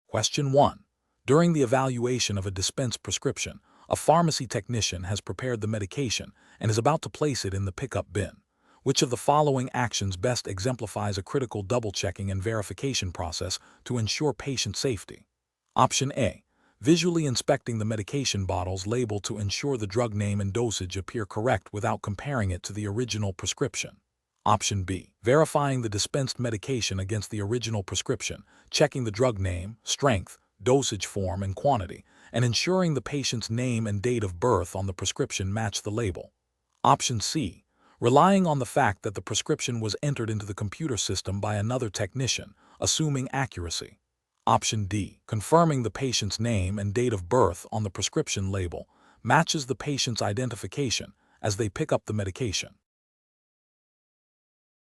Question 1. During the evaluation of a dispensed prescription, a pharmacy technician has prepared the medication and is about to place it in the pickup bin. Which of the following actions best exemplifies a critical double-checking and verification process to ensure patient safety? Option A. Visually inspecting the medication bottle's label to ensure the drug name and dosage appear correct without comparing it to the original prescription. Option B. Verifying the dispensed medication against the original prescription, checking the drug name, strength, dosage form, and quantity, and ensuring the patient's name and date of birth on the prescription match the label. Option C. Relying on the fact that the prescription was entered into the computer system by another technician, assuming accuracy. Option D. Confirming the patient's name and date of birth on the prescription label matches the patient's identification as they pick up the medication.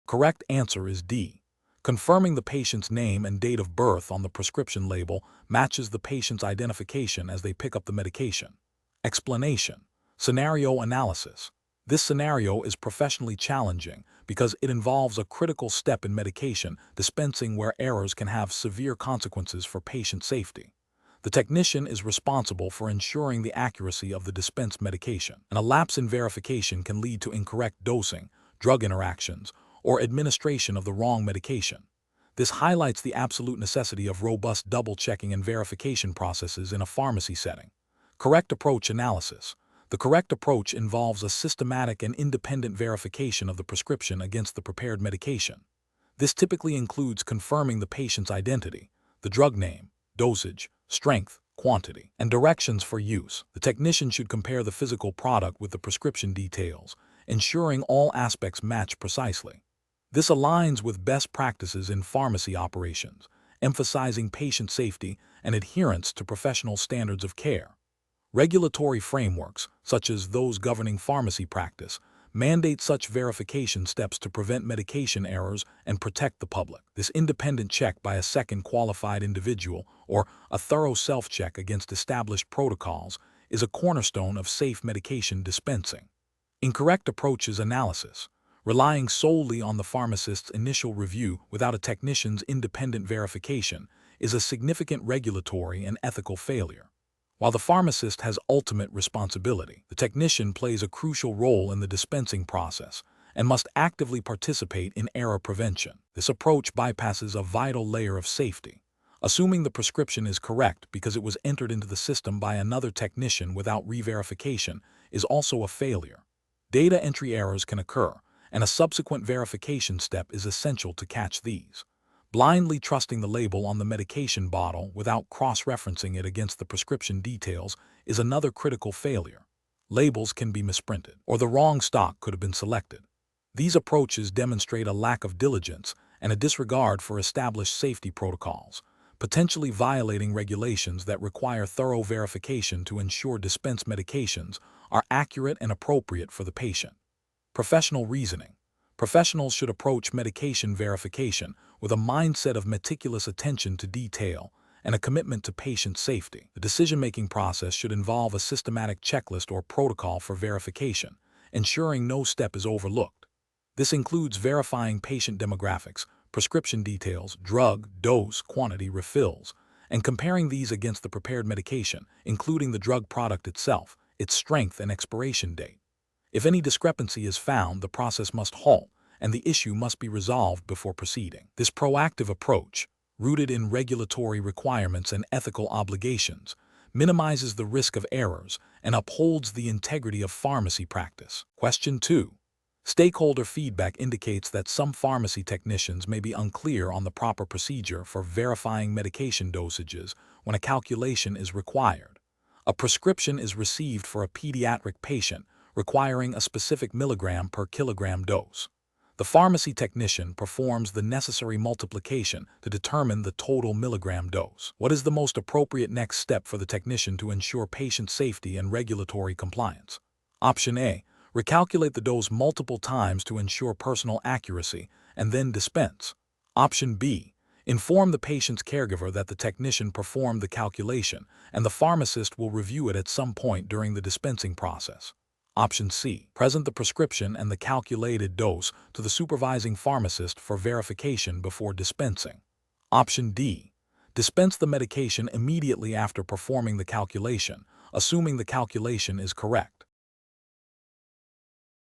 Correct answer is D. Confirming the patient's name and date of birth on the prescription label matches the patient's identification as they pick up the medication. Explanation. Scenario analysis. This scenario is professionally challenging because it involves a critical step in medication dispensing where errors can have severe consequences for patient safety. The technician is responsible for ensuring the accuracy of the dispensed medication, and a lapse in verification can lead to incorrect dosing, drug interactions, or administration of the wrong medication. This highlights the absolute necessity of robust double-checking and verification processes in a pharmacy setting. Correct approach analysis. The correct approach involves a systematic and independent verification of the prescription against the prepared medication. This typically includes confirming the patient's identity, the drug name, dosage, strength, quantity, and directions for use. The technician should compare the physical product with the prescription details, ensuring all aspects match precisely. This aligns with best practices in pharmacy operations, emphasizing patient safety and adherence to professional standards of care. Regulatory frameworks, such as those governing pharmacy practice, mandate such verification steps to prevent medication errors and protect the public. This independent check by a second qualified individual, or a thorough self-check against established protocols, is a cornerstone of safe medication dispensing. Incorrect approaches analysis. Relying solely on the pharmacist's initial review without a technician's independent verification is a significant regulatory and ethical failure. While the pharmacist has ultimate responsibility, the technician plays a crucial role in the dispensing process and must actively participate in error prevention. This approach bypasses a vital layer of safety. Assuming the prescription is correct because it was entered into the system by another technician without re-verification is also a failure. Data entry errors can occur, and a subsequent verification step is essential to catch these. Blindly trusting the label on the medication bottle without cross-referencing it against the prescription details is another critical failure. Labels can be misprinted, or the wrong stock could have been selected. These approaches demonstrate a lack of diligence and a disregard for established safety protocols, potentially violating regulations that require thorough verification to ensure dispensed medications are accurate and appropriate for the patient. Professional reasoning. Professionals should approach medication verification with a mindset of meticulous attention to detail and a commitment to patient safety. The decision-making process should involve a systematic checklist or protocol for verification, ensuring no step is overlooked. This includes verifying patient demographics, prescription details, drug, dose, quantity, refills, and comparing these against the prepared medication, including the drug product itself, its strength and expiration date. If any discrepancy is found, the process must halt, and the issue must be resolved before proceeding. This proactive approach, rooted in regulatory requirements and ethical obligations, minimizes the risk of errors and upholds the integrity of pharmacy practice. Question 2. Stakeholder feedback indicates that some pharmacy technicians may be unclear on the proper procedure for verifying medication dosages when a calculation is required. A prescription is received for a pediatric patient requiring a specific milligram per kilogram dose. The pharmacy technician performs the necessary multiplication to determine the total milligram dose. What is the most appropriate next step for the technician to ensure patient safety and regulatory compliance? Option A. Recalculate the dose multiple times to ensure personal accuracy and then dispense. Option B. Inform the patient's caregiver that the technician performed the calculation and the pharmacist will review it at some point during the dispensing process. Option C. Present the prescription and the calculated dose to the supervising pharmacist for verification before dispensing. Option D. Dispense the medication immediately after performing the calculation, assuming the calculation is correct.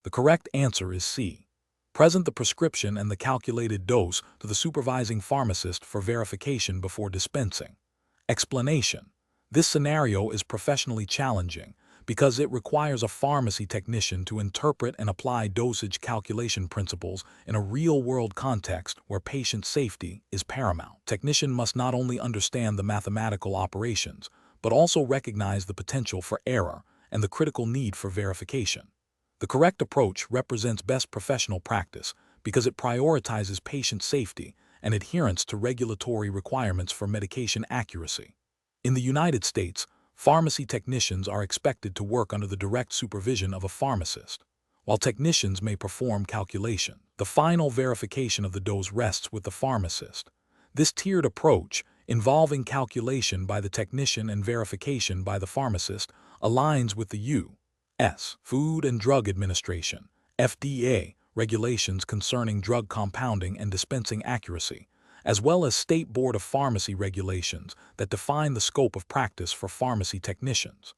The correct answer is C. Present the prescription and the calculated dose to the supervising pharmacist for verification before dispensing. Explanation: this scenario is professionally challenging because it requires a pharmacy technician to interpret and apply dosage calculation principles in a real-world context where patient safety is paramount. Technician must not only understand the mathematical operations, but also recognize the potential for error and the critical need for verification. The correct approach represents best professional practice because it prioritizes patient safety and adherence to regulatory requirements for medication accuracy. In the United States, pharmacy technicians are expected to work under the direct supervision of a pharmacist. While technicians may perform calculation, the final verification of the dose rests with the pharmacist. This tiered approach, involving calculation by the technician and verification by the pharmacist, aligns with the U.S. Food and Drug Administration (FDA) regulations concerning drug compounding and dispensing accuracy, as well as State Board of Pharmacy regulations that define the scope of practice for pharmacy technicians.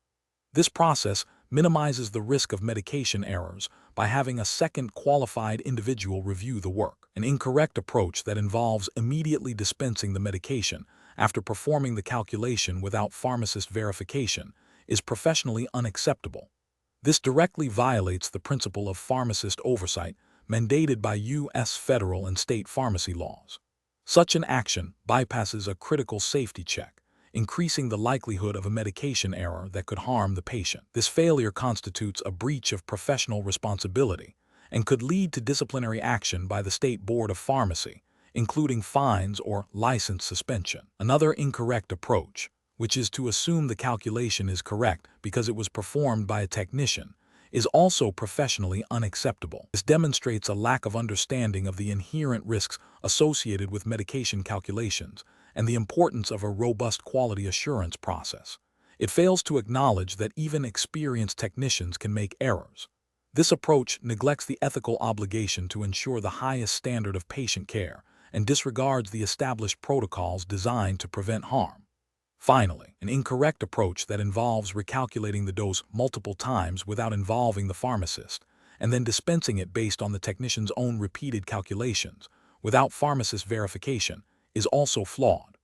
This process minimizes the risk of medication errors by having a second qualified individual review the work. An incorrect approach that involves immediately dispensing the medication after performing the calculation without pharmacist verification is professionally unacceptable. This directly violates the principle of pharmacist oversight mandated by U.S. federal and state pharmacy laws. Such an action bypasses a critical safety check, increasing the likelihood of a medication error that could harm the patient. This failure constitutes a breach of professional responsibility and could lead to disciplinary action by the State Board of Pharmacy, including fines or license suspension. Another incorrect approach, which is to assume the calculation is correct because it was performed by a technician, is also professionally unacceptable. This demonstrates a lack of understanding of the inherent risks associated with medication calculations and the importance of a robust quality assurance process. It fails to acknowledge that even experienced technicians can make errors. This approach neglects the ethical obligation to ensure the highest standard of patient care and disregards the established protocols designed to prevent harm. Finally, an incorrect approach that involves recalculating the dose multiple times without involving the pharmacist, and then dispensing it based on the technician's own repeated calculations, without pharmacist verification, is also flawed.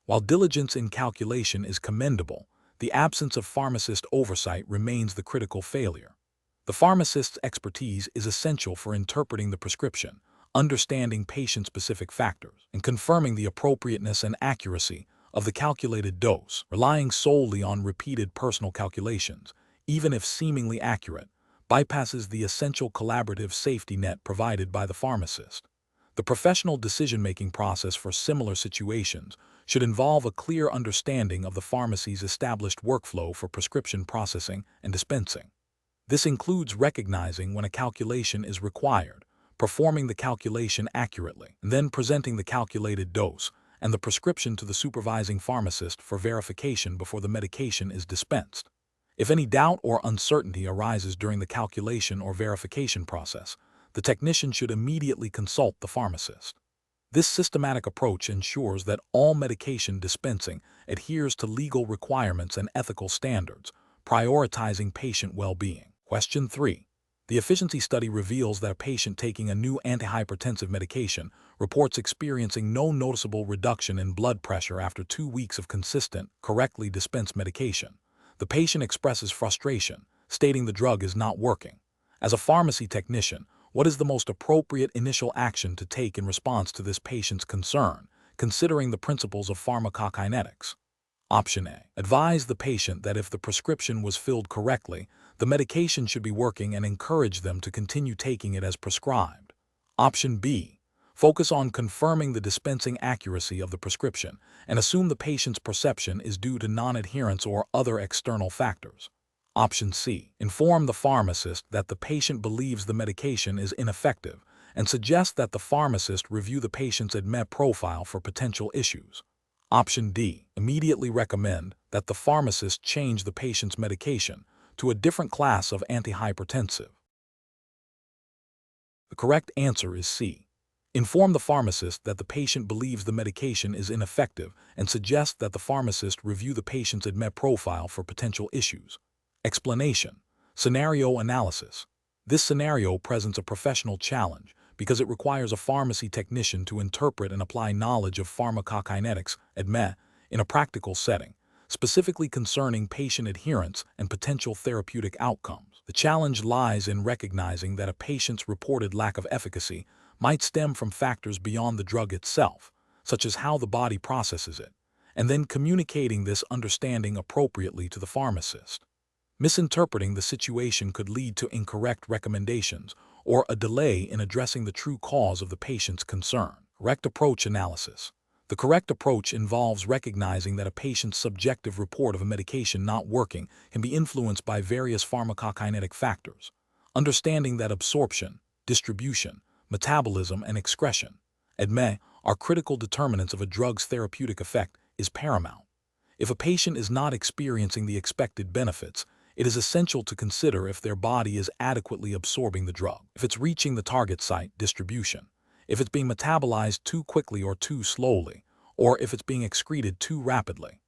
While diligence in calculation is commendable, the absence of pharmacist oversight remains the critical failure. The pharmacist's expertise is essential for interpreting the prescription, understanding patient-specific factors, and confirming the appropriateness and accuracy of the calculated dose. Relying solely on repeated personal calculations, even if seemingly accurate, bypasses the essential collaborative safety net provided by the pharmacist. The professional decision-making process for similar situations should involve a clear understanding of the pharmacy's established workflow for prescription processing and dispensing. This includes recognizing when a calculation is required, performing the calculation accurately, and then presenting the calculated dose and the prescription to the supervising pharmacist for verification before the medication is dispensed. If any doubt or uncertainty arises during the calculation or verification process, the technician should immediately consult the pharmacist. This systematic approach ensures that all medication dispensing adheres to legal requirements and ethical standards, prioritizing patient well-being. Question 3. The efficiency study reveals that a patient taking a new antihypertensive medication reports experiencing no noticeable reduction in blood pressure after 2 weeks of consistent, correctly dispensed medication. The patient expresses frustration, stating the drug is not working. As a pharmacy technician, what is the most appropriate initial action to take in response to this patient's concern, considering the principles of pharmacokinetics? Option A. Advise the patient that if the prescription was filled correctly, the medication should be working and encourage them to continue taking it as prescribed. Option B. Focus on confirming the dispensing accuracy of the prescription and assume the patient's perception is due to non-adherence or other external factors. Option C. Inform the pharmacist that the patient believes the medication is ineffective and suggest that the pharmacist review the patient's ADME profile for potential issues. Option D. Immediately recommend that the pharmacist change the patient's medication to a different class of antihypertensive. The correct answer is C. Inform the pharmacist that the patient believes the medication is ineffective and suggest that the pharmacist review the patient's ADME profile for potential issues. Explanation. Scenario analysis. This scenario presents a professional challenge because it requires a pharmacy technician to interpret and apply knowledge of pharmacokinetics, ADME, in a practical setting, specifically concerning patient adherence and potential therapeutic outcomes. The challenge lies in recognizing that a patient's reported lack of efficacy might stem from factors beyond the drug itself, such as how the body processes it, and then communicating this understanding appropriately to the pharmacist. Misinterpreting the situation could lead to incorrect recommendations or a delay in addressing the true cause of the patient's concern. Correct approach analysis. The correct approach involves recognizing that a patient's subjective report of a medication not working can be influenced by various pharmacokinetic factors. Understanding that absorption, distribution, metabolism, and excretion, ADME, are critical determinants of a drug's therapeutic effect is paramount. If a patient is not experiencing the expected benefits, it is essential to consider if their body is adequately absorbing the drug, if it's reaching the target site, distribution, if it's being metabolized too quickly or too slowly, or if it's being excreted too rapidly.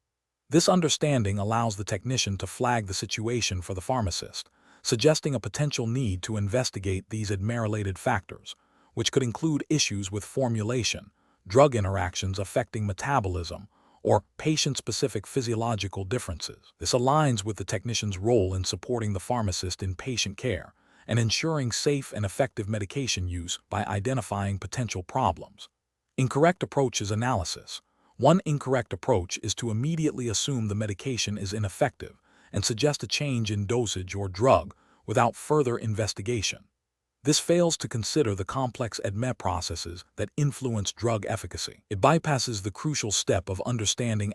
This understanding allows the technician to flag the situation for the pharmacist, suggesting a potential need to investigate these ADME-related factors, which could include issues with formulation, drug interactions affecting metabolism, or patient-specific physiological differences. This aligns with the technician's role in supporting the pharmacist in patient care and ensuring safe and effective medication use by identifying potential problems. Incorrect approaches analysis. One incorrect approach is to immediately assume the medication is ineffective and suggest a change in dosage or drug without further investigation. This fails to consider the complex ADME processes that influence drug efficacy. It bypasses the crucial step of understanding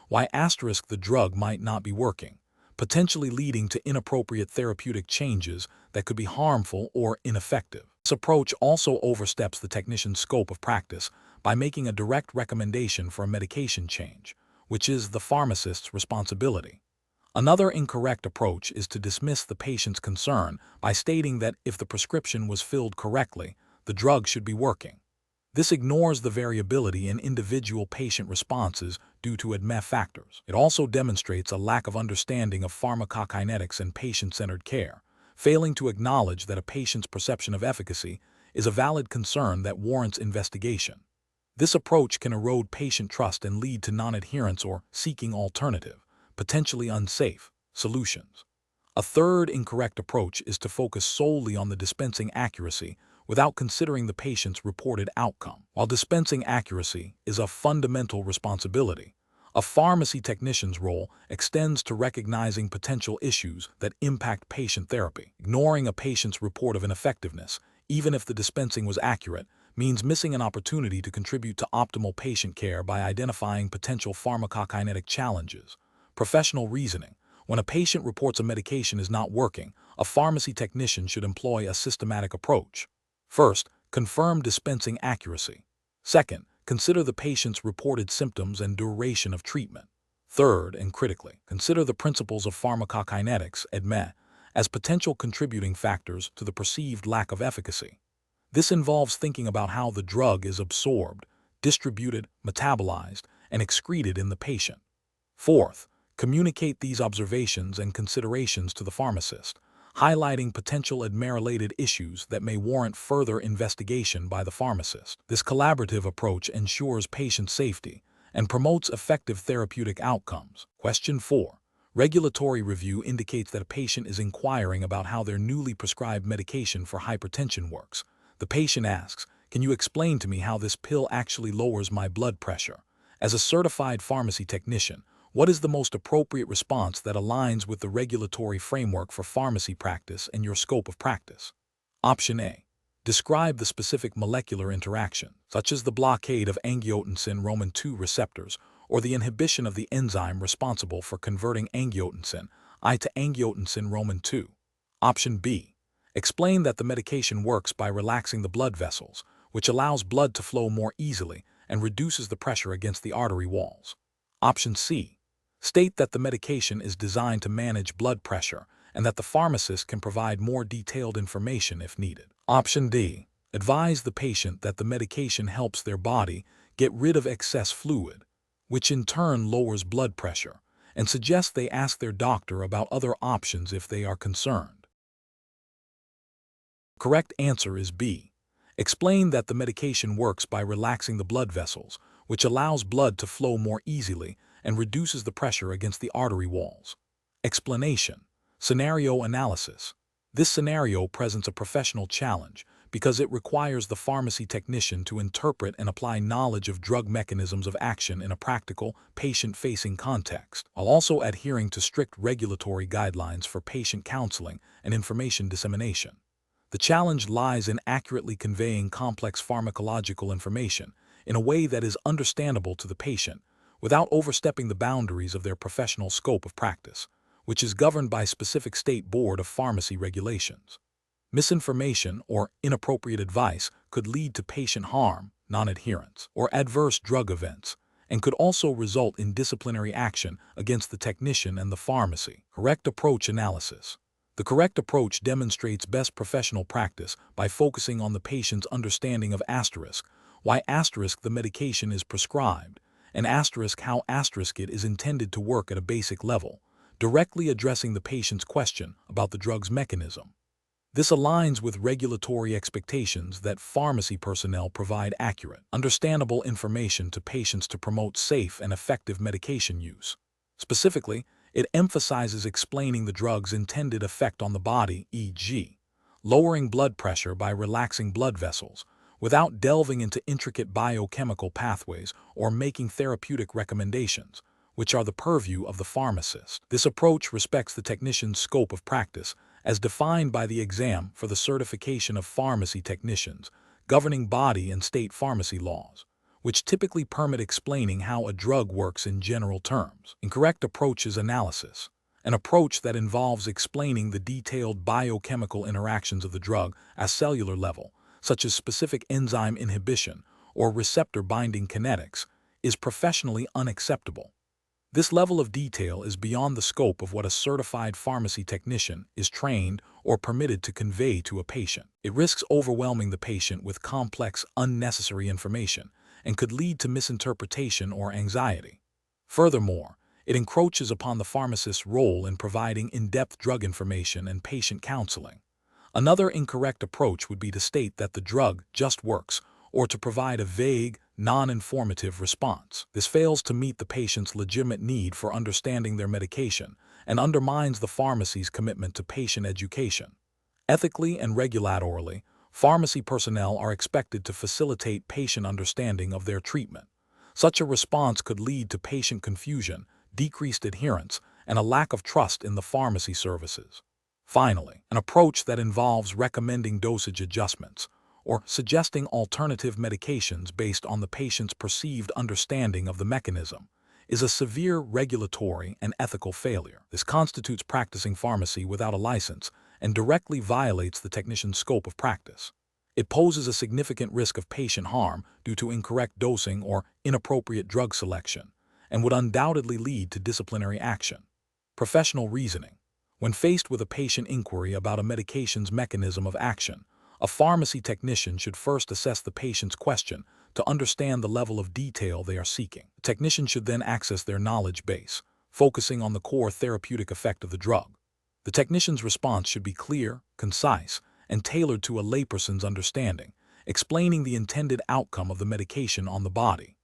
why the drug might not be working, potentially leading to inappropriate therapeutic changes that could be harmful or ineffective. This approach also oversteps the technician's scope of practice by making a direct recommendation for a medication change, which is the pharmacist's responsibility. Another incorrect approach is to dismiss the patient's concern by stating that if the prescription was filled correctly, the drug should be working. This ignores the variability in individual patient responses due to ADME factors. It also demonstrates a lack of understanding of pharmacokinetics and patient-centered care, failing to acknowledge that a patient's perception of efficacy is a valid concern that warrants investigation. This approach can erode patient trust and lead to non-adherence or seeking alternative, potentially unsafe, solutions. A third incorrect approach is to focus solely on the dispensing accuracy without considering the patient's reported outcome. While dispensing accuracy is a fundamental responsibility, a pharmacy technician's role extends to recognizing potential issues that impact patient therapy. Ignoring a patient's report of ineffectiveness, even if the dispensing was accurate, means missing an opportunity to contribute to optimal patient care by identifying potential pharmacokinetic challenges. Professional reasoning. When a patient reports a medication is not working, a pharmacy technician should employ a systematic approach. First, confirm dispensing accuracy. Second, consider the patient's reported symptoms and duration of treatment. Third, and critically, consider the principles of pharmacokinetics, ADME, as potential contributing factors to the perceived lack of efficacy. This involves thinking about how the drug is absorbed, distributed, metabolized, and excreted in the patient. Fourth, communicate these observations and considerations to the pharmacist, highlighting potential ADME-related issues that may warrant further investigation by the pharmacist. This collaborative approach ensures patient safety and promotes effective therapeutic outcomes. Question 4. Regulatory review indicates that a patient is inquiring about how their newly prescribed medication for hypertension works. The patient asks, "Can you explain to me how this pill actually lowers my blood pressure?" As a certified pharmacy technician, what is the most appropriate response that aligns with the regulatory framework for pharmacy practice and your scope of practice? Option A. Describe the specific molecular interaction, such as the blockade of angiotensin II receptors or the inhibition of the enzyme responsible for converting angiotensin I to angiotensin II. Option B. Explain that the medication works by relaxing the blood vessels, which allows blood to flow more easily and reduces the pressure against the artery walls. Option C. State that the medication is designed to manage blood pressure and that the pharmacist can provide more detailed information if needed. Option D. advise the patient that the medication helps their body get rid of excess fluid, which in turn lowers blood pressure, and suggest they ask their doctor about other options if they are concerned. Correct answer is B. Explain that the medication works by relaxing the blood vessels, which allows blood to flow more easily and reduces the pressure against the artery walls. Explanation. Scenario analysis. This scenario presents a professional challenge because it requires the pharmacy technician to interpret and apply knowledge of drug mechanisms of action in a practical, patient-facing context, while also adhering to strict regulatory guidelines for patient counseling and information dissemination. The challenge lies in accurately conveying complex pharmacological information in a way that is understandable to the patient without overstepping the boundaries of their professional scope of practice, which is governed by specific state board of pharmacy regulations. Misinformation or inappropriate advice could lead to patient harm, non-adherence, or adverse drug events, and could also result in disciplinary action against the technician and the pharmacy. Correct approach analysis. The correct approach demonstrates best professional practice by focusing on the patient's understanding of asterisk, why asterisk the medication is prescribed, and asterisk how asterisk it is intended to work at a basic level, directly addressing the patient's question about the drug's mechanism. This aligns with regulatory expectations that pharmacy personnel provide accurate, understandable information to patients to promote safe and effective medication use. Specifically, it emphasizes explaining the drug's intended effect on the body, e.g., lowering blood pressure by relaxing blood vessels, without delving into intricate biochemical pathways or making therapeutic recommendations, which are the purview of the pharmacist. This approach respects the technician's scope of practice as defined by the exam for the certification of pharmacy technicians, governing body and state pharmacy laws, which typically permit explaining how a drug works in general terms. Incorrect approach is analysis, an approach that involves explaining the detailed biochemical interactions of the drug at cellular level, such as specific enzyme inhibition or receptor binding kinetics, is professionally unacceptable. This level of detail is beyond the scope of what a certified pharmacy technician is trained or permitted to convey to a patient. It risks overwhelming the patient with complex, unnecessary information and could lead to misinterpretation or anxiety. Furthermore, it encroaches upon the pharmacist's role in providing in-depth drug information and patient counseling. Another incorrect approach would be to state that the drug just works, or to provide a vague, non-informative response. This fails to meet the patient's legitimate need for understanding their medication and undermines the pharmacy's commitment to patient education. Ethically and regulatorily, pharmacy personnel are expected to facilitate patient understanding of their treatment. Such a response could lead to patient confusion, decreased adherence, and a lack of trust in the pharmacy services. Finally, an approach that involves recommending dosage adjustments or suggesting alternative medications based on the patient's perceived understanding of the mechanism is a severe regulatory and ethical failure. This constitutes practicing pharmacy without a license and directly violates the technician's scope of practice. It poses a significant risk of patient harm due to incorrect dosing or inappropriate drug selection, and would undoubtedly lead to disciplinary action. Professional reasoning. When faced with a patient inquiry about a medication's mechanism of action, a pharmacy technician should first assess the patient's question to understand the level of detail they are seeking. The technician should then access their knowledge base, focusing on the core therapeutic effect of the drug. The technician's response should be clear, concise, and tailored to a layperson's understanding, explaining the intended outcome of the medication on the body.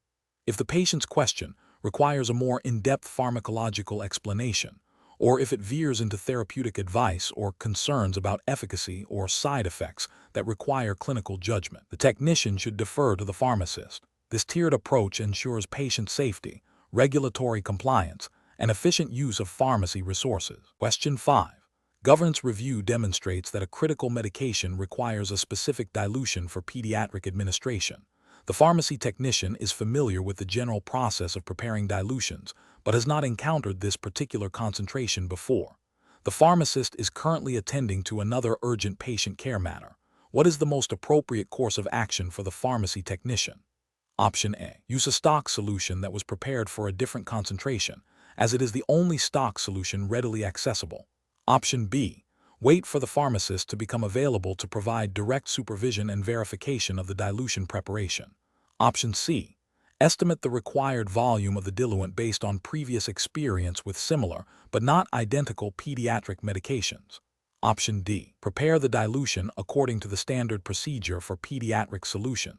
If the patient's question requires a more in-depth pharmacological explanation, or if it veers into therapeutic advice or concerns about efficacy or side effects that require clinical judgment, the technician should defer to the pharmacist. This tiered approach ensures patient safety, regulatory compliance, and efficient use of pharmacy resources. Question 5. Governance review demonstrates that a critical medication requires a specific dilution for pediatric administration. The pharmacy technician is familiar with the general process of preparing dilutions, but has not encountered this particular concentration before. The pharmacist is currently attending to another urgent patient care matter. What is the most appropriate course of action for the pharmacy technician? Option A. Use a stock solution that was prepared for a different concentration, as it is the only stock solution readily accessible. Option B. Wait for the pharmacist to become available to provide direct supervision and verification of the dilution preparation. Option C. Estimate the required volume of the diluent based on previous experience with similar, but not identical pediatric medications. Option D. Prepare the dilution according to the standard procedure for pediatric solution,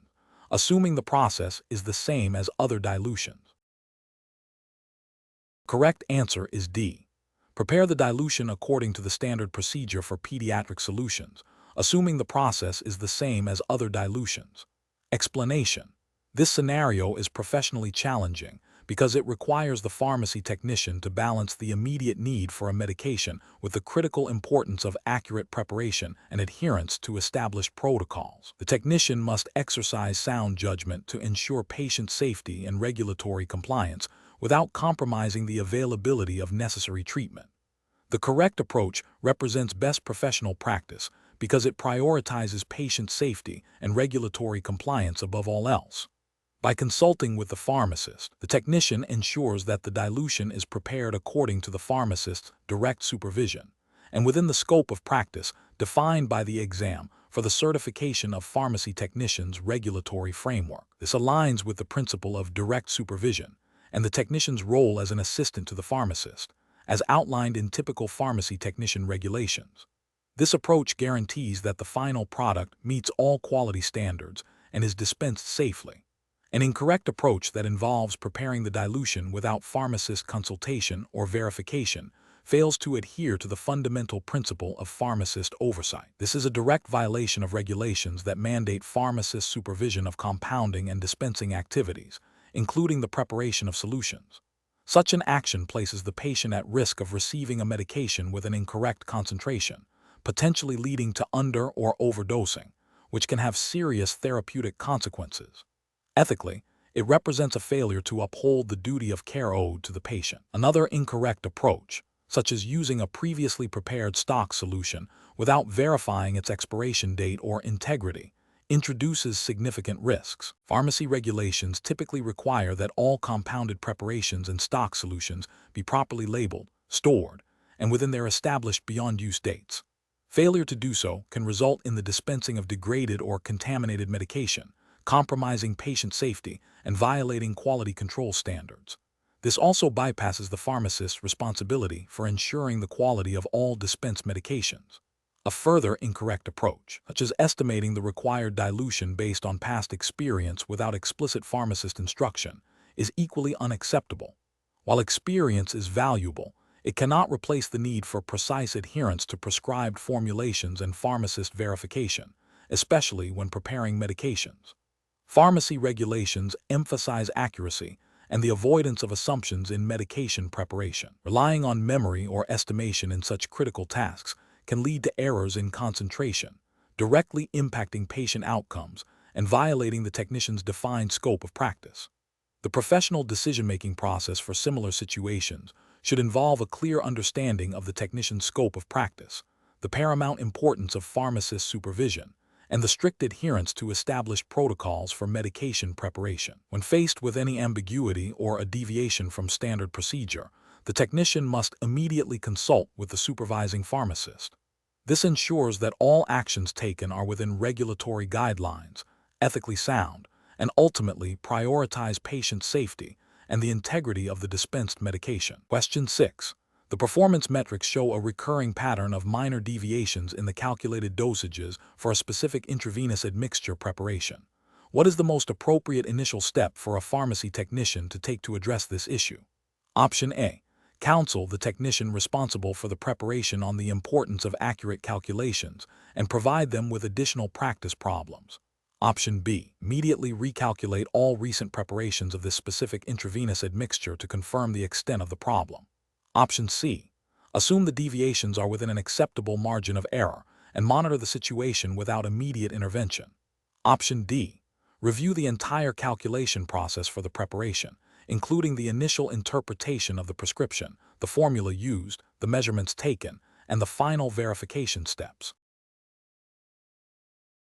assuming the process is the same as other dilutions. Correct answer is D. Prepare the dilution according to the standard procedure for pediatric solutions, assuming the process is the same as other dilutions. Explanation. This scenario is professionally challenging because it requires the pharmacy technician to balance the immediate need for a medication with the critical importance of accurate preparation and adherence to established protocols. The technician must exercise sound judgment to ensure patient safety and regulatory compliance without compromising the availability of necessary treatment. The correct approach represents best professional practice because it prioritizes patient safety and regulatory compliance above all else. By consulting with the pharmacist, the technician ensures that the dilution is prepared according to the pharmacist's direct supervision and within the scope of practice defined by the exam for the certification of pharmacy technicians' regulatory framework. This aligns with the principle of direct supervision and the technician's role as an assistant to the pharmacist, as outlined in typical pharmacy technician regulations. This approach guarantees that the final product meets all quality standards and is dispensed safely. An incorrect approach that involves preparing the dilution without pharmacist consultation or verification fails to adhere to the fundamental principle of pharmacist oversight. This is a direct violation of regulations that mandate pharmacist supervision of compounding and dispensing activities, including the preparation of solutions. Such an action places the patient at risk of receiving a medication with an incorrect concentration, potentially leading to under- or overdosing, which can have serious therapeutic consequences. Ethically, it represents a failure to uphold the duty of care owed to the patient. Another incorrect approach, such as using a previously prepared stock solution without verifying its expiration date or integrity, introduces significant risks. Pharmacy regulations typically require that all compounded preparations and stock solutions be properly labeled, stored, and within their established beyond-use dates. Failure to do so can result in the dispensing of degraded or contaminated medication, compromising patient safety and violating quality control standards. This also bypasses the pharmacist's responsibility for ensuring the quality of all dispensed medications. A further incorrect approach, such as estimating the required dilution based on past experience without explicit pharmacist instruction, is equally unacceptable. While experience is valuable, it cannot replace the need for precise adherence to prescribed formulations and pharmacist verification, especially when preparing medications. Pharmacy regulations emphasize accuracy and the avoidance of assumptions in medication preparation. Relying on memory or estimation in such critical tasks can lead to errors in concentration, directly impacting patient outcomes and violating the technician's defined scope of practice. The professional decision-making process for similar situations should involve a clear understanding of the technician's scope of practice, the paramount importance of pharmacist supervision, and the strict adherence to established protocols for medication preparation. When faced with any ambiguity or a deviation from standard procedure, the technician must immediately consult with the supervising pharmacist. This ensures that all actions taken are within regulatory guidelines, ethically sound, and ultimately prioritize patient safety and the integrity of the dispensed medication. Question 6. The performance metrics show a recurring pattern of minor deviations in the calculated dosages for a specific intravenous admixture preparation. What is the most appropriate initial step for a pharmacy technician to take to address this issue? Option A. Counsel the technician responsible for the preparation on the importance of accurate calculations and provide them with additional practice problems. Option B. Immediately recalculate all recent preparations of this specific intravenous admixture to confirm the extent of the problem. Option C. Assume the deviations are within an acceptable margin of error and monitor the situation without immediate intervention. Option D. Review the entire calculation process for the preparation, including the initial interpretation of the prescription, the formula used, the measurements taken, and the final verification steps.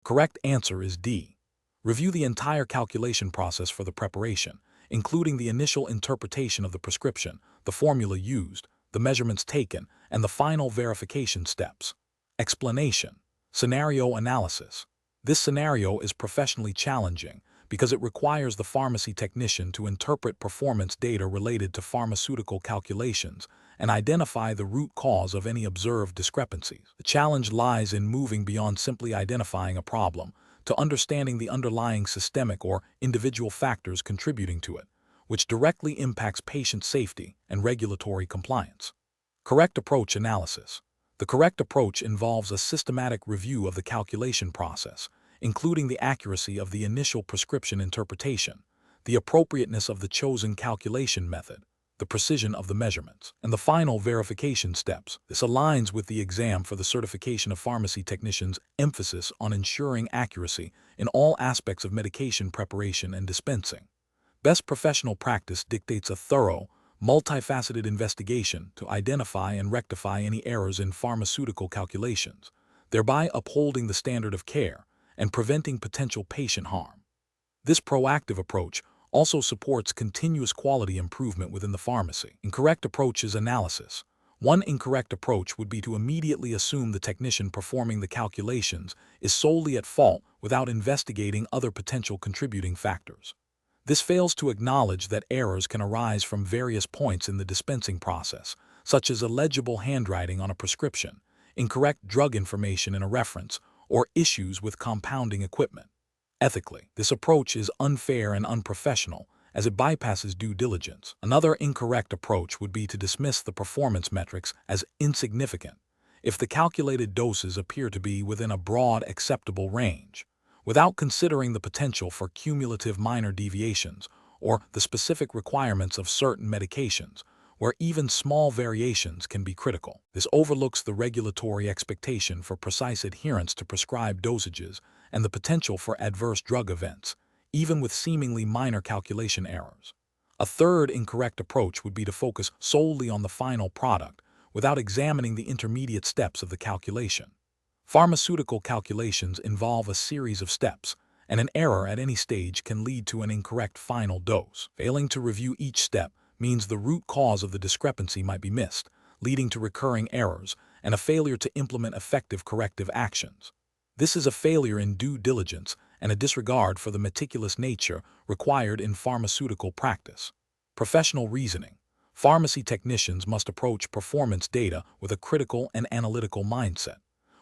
Correct answer is D. Review the entire calculation process for the preparation, including the initial interpretation of the prescription, the formula used, the measurements taken, and the final verification steps. Explanation. Scenario analysis. This scenario is professionally challenging because it requires the pharmacy technician to interpret performance data related to pharmaceutical calculations and identify the root cause of any observed discrepancies. The challenge lies in moving beyond simply identifying a problem to understanding the underlying systemic or individual factors contributing to it, which directly impacts patient safety and regulatory compliance. Correct approach analysis. The correct approach involves a systematic review of the calculation process, including the accuracy of the initial prescription interpretation, the appropriateness of the chosen calculation method, the precision of the measurements, and the final verification steps. This aligns with the exam for the certification of pharmacy technicians' emphasis on ensuring accuracy in all aspects of medication preparation and dispensing. Best professional practice dictates a thorough, multifaceted investigation to identify and rectify any errors in pharmaceutical calculations, thereby upholding the standard of care and preventing potential patient harm. This proactive approach also supports continuous quality improvement within the pharmacy. Incorrect approach is analysis. One incorrect approach would be to immediately assume the technician performing the calculations is solely at fault without investigating other potential contributing factors. This fails to acknowledge that errors can arise from various points in the dispensing process, such as illegible handwriting on a prescription, incorrect drug information in a reference, or issues with compounding equipment. Ethically, this approach is unfair and unprofessional as it bypasses due diligence. Another incorrect approach would be to dismiss the performance metrics as insignificant if the calculated doses appear to be within a broad acceptable range, without considering the potential for cumulative minor deviations or the specific requirements of certain medications, where even small variations can be critical. This overlooks the regulatory expectation for precise adherence to prescribed dosages and the potential for adverse drug events, even with seemingly minor calculation errors. A third incorrect approach would be to focus solely on the final product without examining the intermediate steps of the calculation. Pharmaceutical calculations involve a series of steps, and an error at any stage can lead to an incorrect final dose. Failing to review each step means the root cause of the discrepancy might be missed, leading to recurring errors and a failure to implement effective corrective actions. This is a failure in due diligence and a disregard for the meticulous nature required in pharmaceutical practice. Professional reasoning. Pharmacy technicians must approach performance data with a critical and analytical mindset.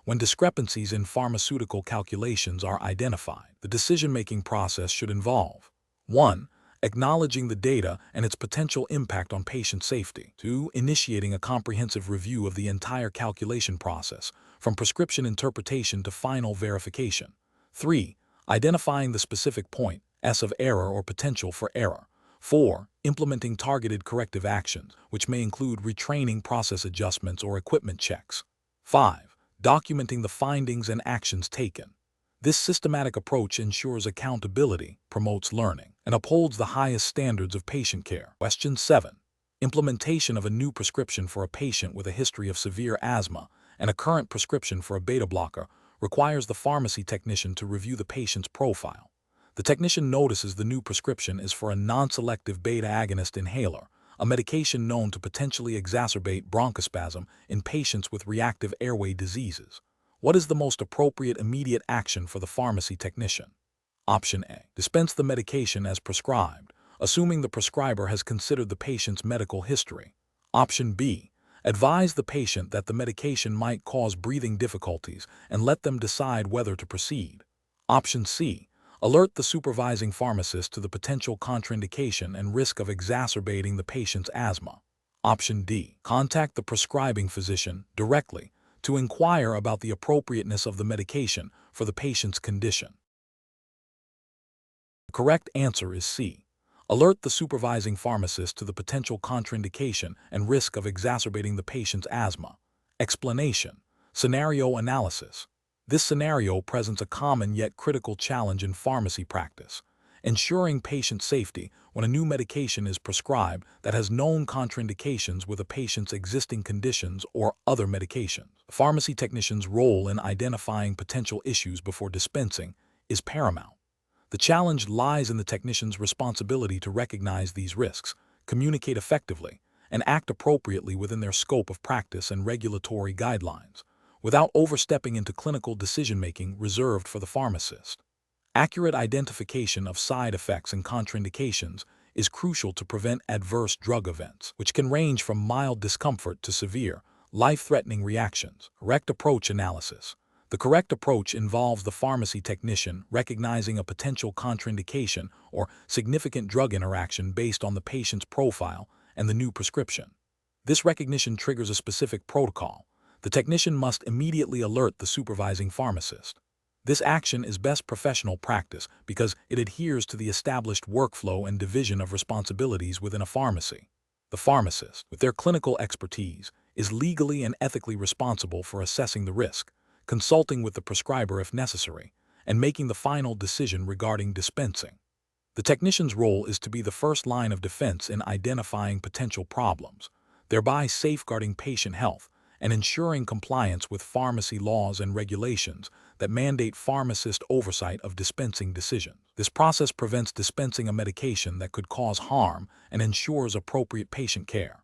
When discrepancies in pharmaceutical calculations are identified, the decision-making process should involve 1. Acknowledging the data and its potential impact on patient safety. 2. Initiating a comprehensive review of the entire calculation process, from prescription interpretation to final verification. 3. Identifying the specific point of error or potential for error. 4. Implementing targeted corrective actions, which may include retraining, process adjustments, or equipment checks. 5. Documenting the findings and actions taken. This systematic approach ensures accountability, promotes learning, and upholds the highest standards of patient care. Question 7. Implementation of a new prescription for a patient with a history of severe asthma and a current prescription for a beta blocker requires the pharmacy technician to review the patient's profile. The technician notices the new prescription is for a non-selective beta agonist inhaler, a medication known to potentially exacerbate bronchospasm in patients with reactive airway diseases. What is the most appropriate immediate action for the pharmacy technician? Option A. Dispense the medication as prescribed, assuming the prescriber has considered the patient's medical history. Option B. Advise the patient that the medication might cause breathing difficulties and let them decide whether to proceed. Option C. Alert the supervising pharmacist to the potential contraindication and risk of exacerbating the patient's asthma. Option D. Contact the prescribing physician directly to inquire about the appropriateness of the medication for the patient's condition. The correct answer is C. Alert the supervising pharmacist to the potential contraindication and risk of exacerbating the patient's asthma. Explanation. Scenario analysis. This scenario presents a common yet critical challenge in pharmacy practice, ensuring patient safety when a new medication is prescribed that has known contraindications with a patient's existing conditions or other medications. The pharmacy technician's role in identifying potential issues before dispensing is paramount. The challenge lies in the technician's responsibility to recognize these risks, communicate effectively, and act appropriately within their scope of practice and regulatory guidelines. without overstepping into clinical decision-making reserved for the pharmacist. Accurate identification of side effects and contraindications is crucial to prevent adverse drug events, which can range from mild discomfort to severe, life-threatening reactions. Correct approach analysis. The correct approach involves the pharmacy technician recognizing a potential contraindication or significant drug interaction based on the patient's profile and the new prescription. This recognition triggers a specific protocol. The technician must immediately alert the supervising pharmacist. This action is best professional practice because it adheres to the established workflow and division of responsibilities within a pharmacy. The pharmacist, with their clinical expertise, is legally and ethically responsible for assessing the risk, consulting with the prescriber if necessary, and making the final decision regarding dispensing. The technician's role is to be the first line of defense in identifying potential problems, thereby safeguarding patient health and ensuring compliance with pharmacy laws and regulations that mandate pharmacist oversight of dispensing decisions. This process prevents dispensing a medication that could cause harm and ensures appropriate patient care.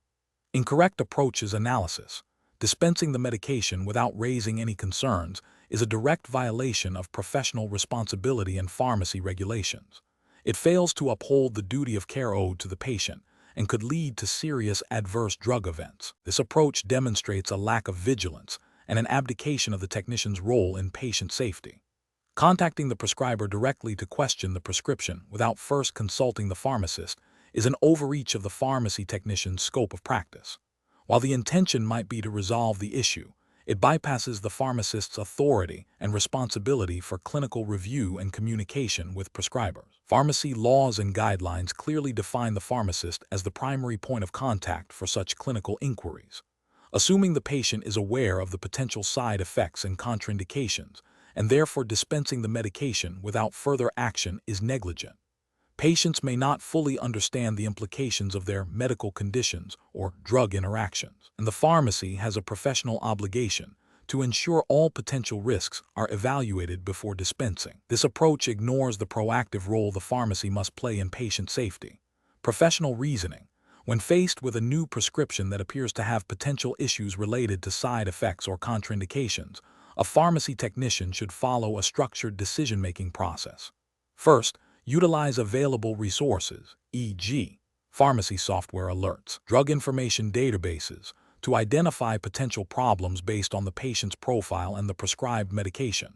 Incorrect approaches analysis. Dispensing the medication without raising any concerns is a direct violation of professional responsibility and pharmacy regulations. It fails to uphold the duty of care owed to the patient and could lead to serious adverse drug events. This approach demonstrates a lack of vigilance and an abdication of the technician's role in patient safety. Contacting the prescriber directly to question the prescription without first consulting the pharmacist is an overreach of the pharmacy technician's scope of practice. While the intention might be to resolve the issue, it bypasses the pharmacist's authority and responsibility for clinical review and communication with prescribers. Pharmacy laws and guidelines clearly define the pharmacist as the primary point of contact for such clinical inquiries. Assuming the patient is aware of the potential side effects and contraindications, and therefore dispensing the medication without further action is negligent. Patients may not fully understand the implications of their medical conditions or drug interactions, and the pharmacy has a professional obligation to ensure all potential risks are evaluated before dispensing. This approach ignores the proactive role the pharmacy must play in patient safety. Professional reasoning. When faced with a new prescription that appears to have potential issues related to side effects or contraindications, a pharmacy technician should follow a structured decision-making process. First, utilize available resources, e.g., pharmacy software alerts, drug information databases, to identify potential problems based on the patient's profile and the prescribed medication.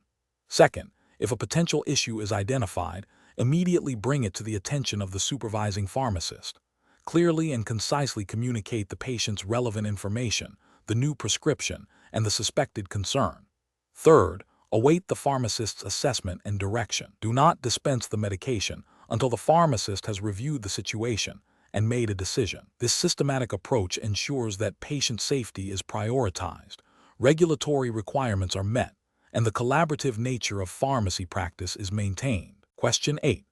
Second, if a potential issue is identified, immediately bring it to the attention of the supervising pharmacist. Clearly and concisely communicate the patient's relevant information, the new prescription, and the suspected concern. Third, await the pharmacist's assessment and direction. Do not dispense the medication until the pharmacist has reviewed the situation and made a decision. This systematic approach ensures that patient safety is prioritized, regulatory requirements are met, and the collaborative nature of pharmacy practice is maintained. Question 8.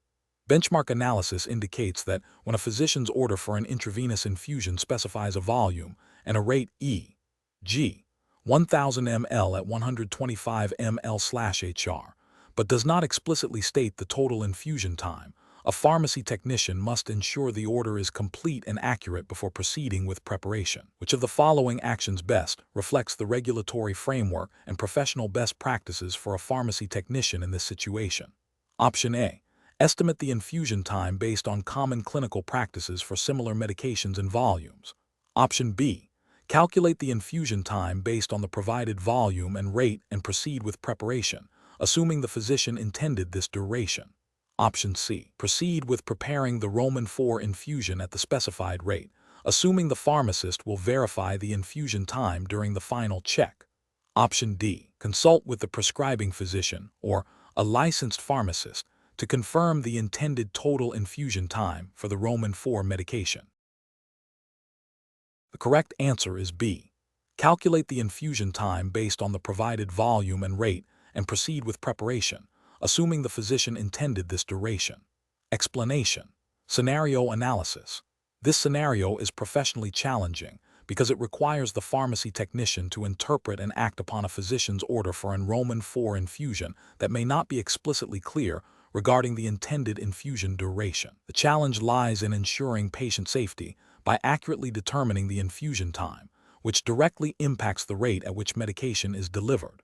Benchmark analysis indicates that when a physician's order for an intravenous infusion specifies a volume and a rate e.g., 1000 ml at 125 ml/hr, but does not explicitly state the total infusion time, a pharmacy technician must ensure the order is complete and accurate before proceeding with preparation. Which of the following actions best reflects the regulatory framework and professional best practices for a pharmacy technician in this situation? Option A. Estimate the infusion time based on common clinical practices for similar medications and volumes. Option B. Calculate the infusion time based on the provided volume and rate and proceed with preparation, assuming the physician intended this duration. Option C. Proceed with preparing the Roman IV infusion at the specified rate, assuming the pharmacist will verify the infusion time during the final check. Option D. Consult with the prescribing physician or a licensed pharmacist to confirm the intended total infusion time for the Roman IV medication. The correct answer is B. Calculate the infusion time based on the provided volume and rate and proceed with preparation, assuming the physician intended this duration. Explanation. Scenario analysis. This scenario is professionally challenging because it requires the pharmacy technician to interpret and act upon a physician's order for an Roman IV infusion that may not be explicitly clear regarding the intended infusion duration. The challenge lies in ensuring patient safety by accurately determining the infusion time, which directly impacts the rate at which medication is delivered.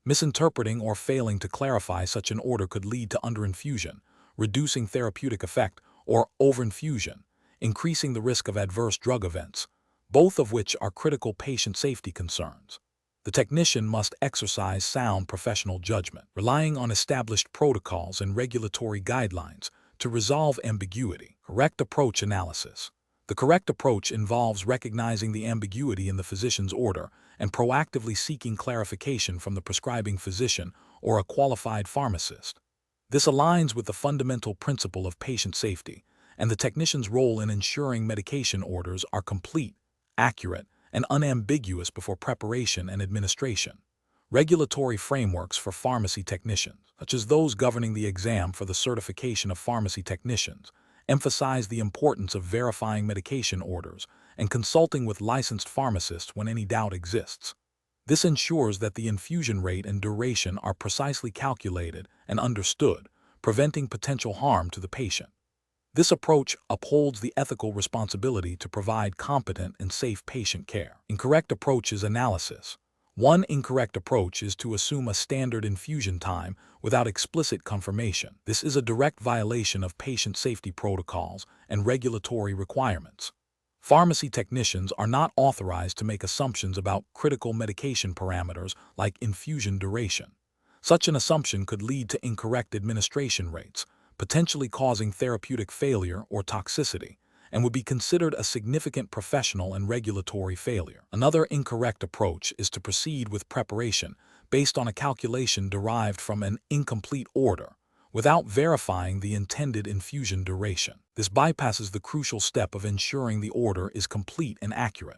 Misinterpreting or failing to clarify such an order could lead to underinfusion, reducing therapeutic effect, or overinfusion, increasing the risk of adverse drug events, both of which are critical patient safety concerns. The technician must exercise sound professional judgment, relying on established protocols and regulatory guidelines to resolve ambiguity. Correct approach analysis. The correct approach involves recognizing the ambiguity in the physician's order and proactively seeking clarification from the prescribing physician or a qualified pharmacist. This aligns with the fundamental principle of patient safety and the technician's role in ensuring medication orders are complete, accurate, and unambiguous before preparation and administration. Regulatory frameworks for pharmacy technicians, such as those governing the exam for the certification of pharmacy technicians, emphasize the importance of verifying medication orders and consulting with licensed pharmacists when any doubt exists. This ensures that the infusion rate and duration are precisely calculated and understood, preventing potential harm to the patient. This approach upholds the ethical responsibility to provide competent and safe patient care. Incorrect approach is analysis. One incorrect approach is to assume a standard infusion time without explicit confirmation. This is a direct violation of patient safety protocols and regulatory requirements. Pharmacy technicians are not authorized to make assumptions about critical medication parameters like infusion duration. Such an assumption could lead to incorrect administration rates, potentially causing therapeutic failure or toxicity, and would be considered a significant professional and regulatory failure. Another incorrect approach is to proceed with preparation based on a calculation derived from an incomplete order, without verifying the intended infusion duration. This bypasses the crucial step of ensuring the order is complete and accurate.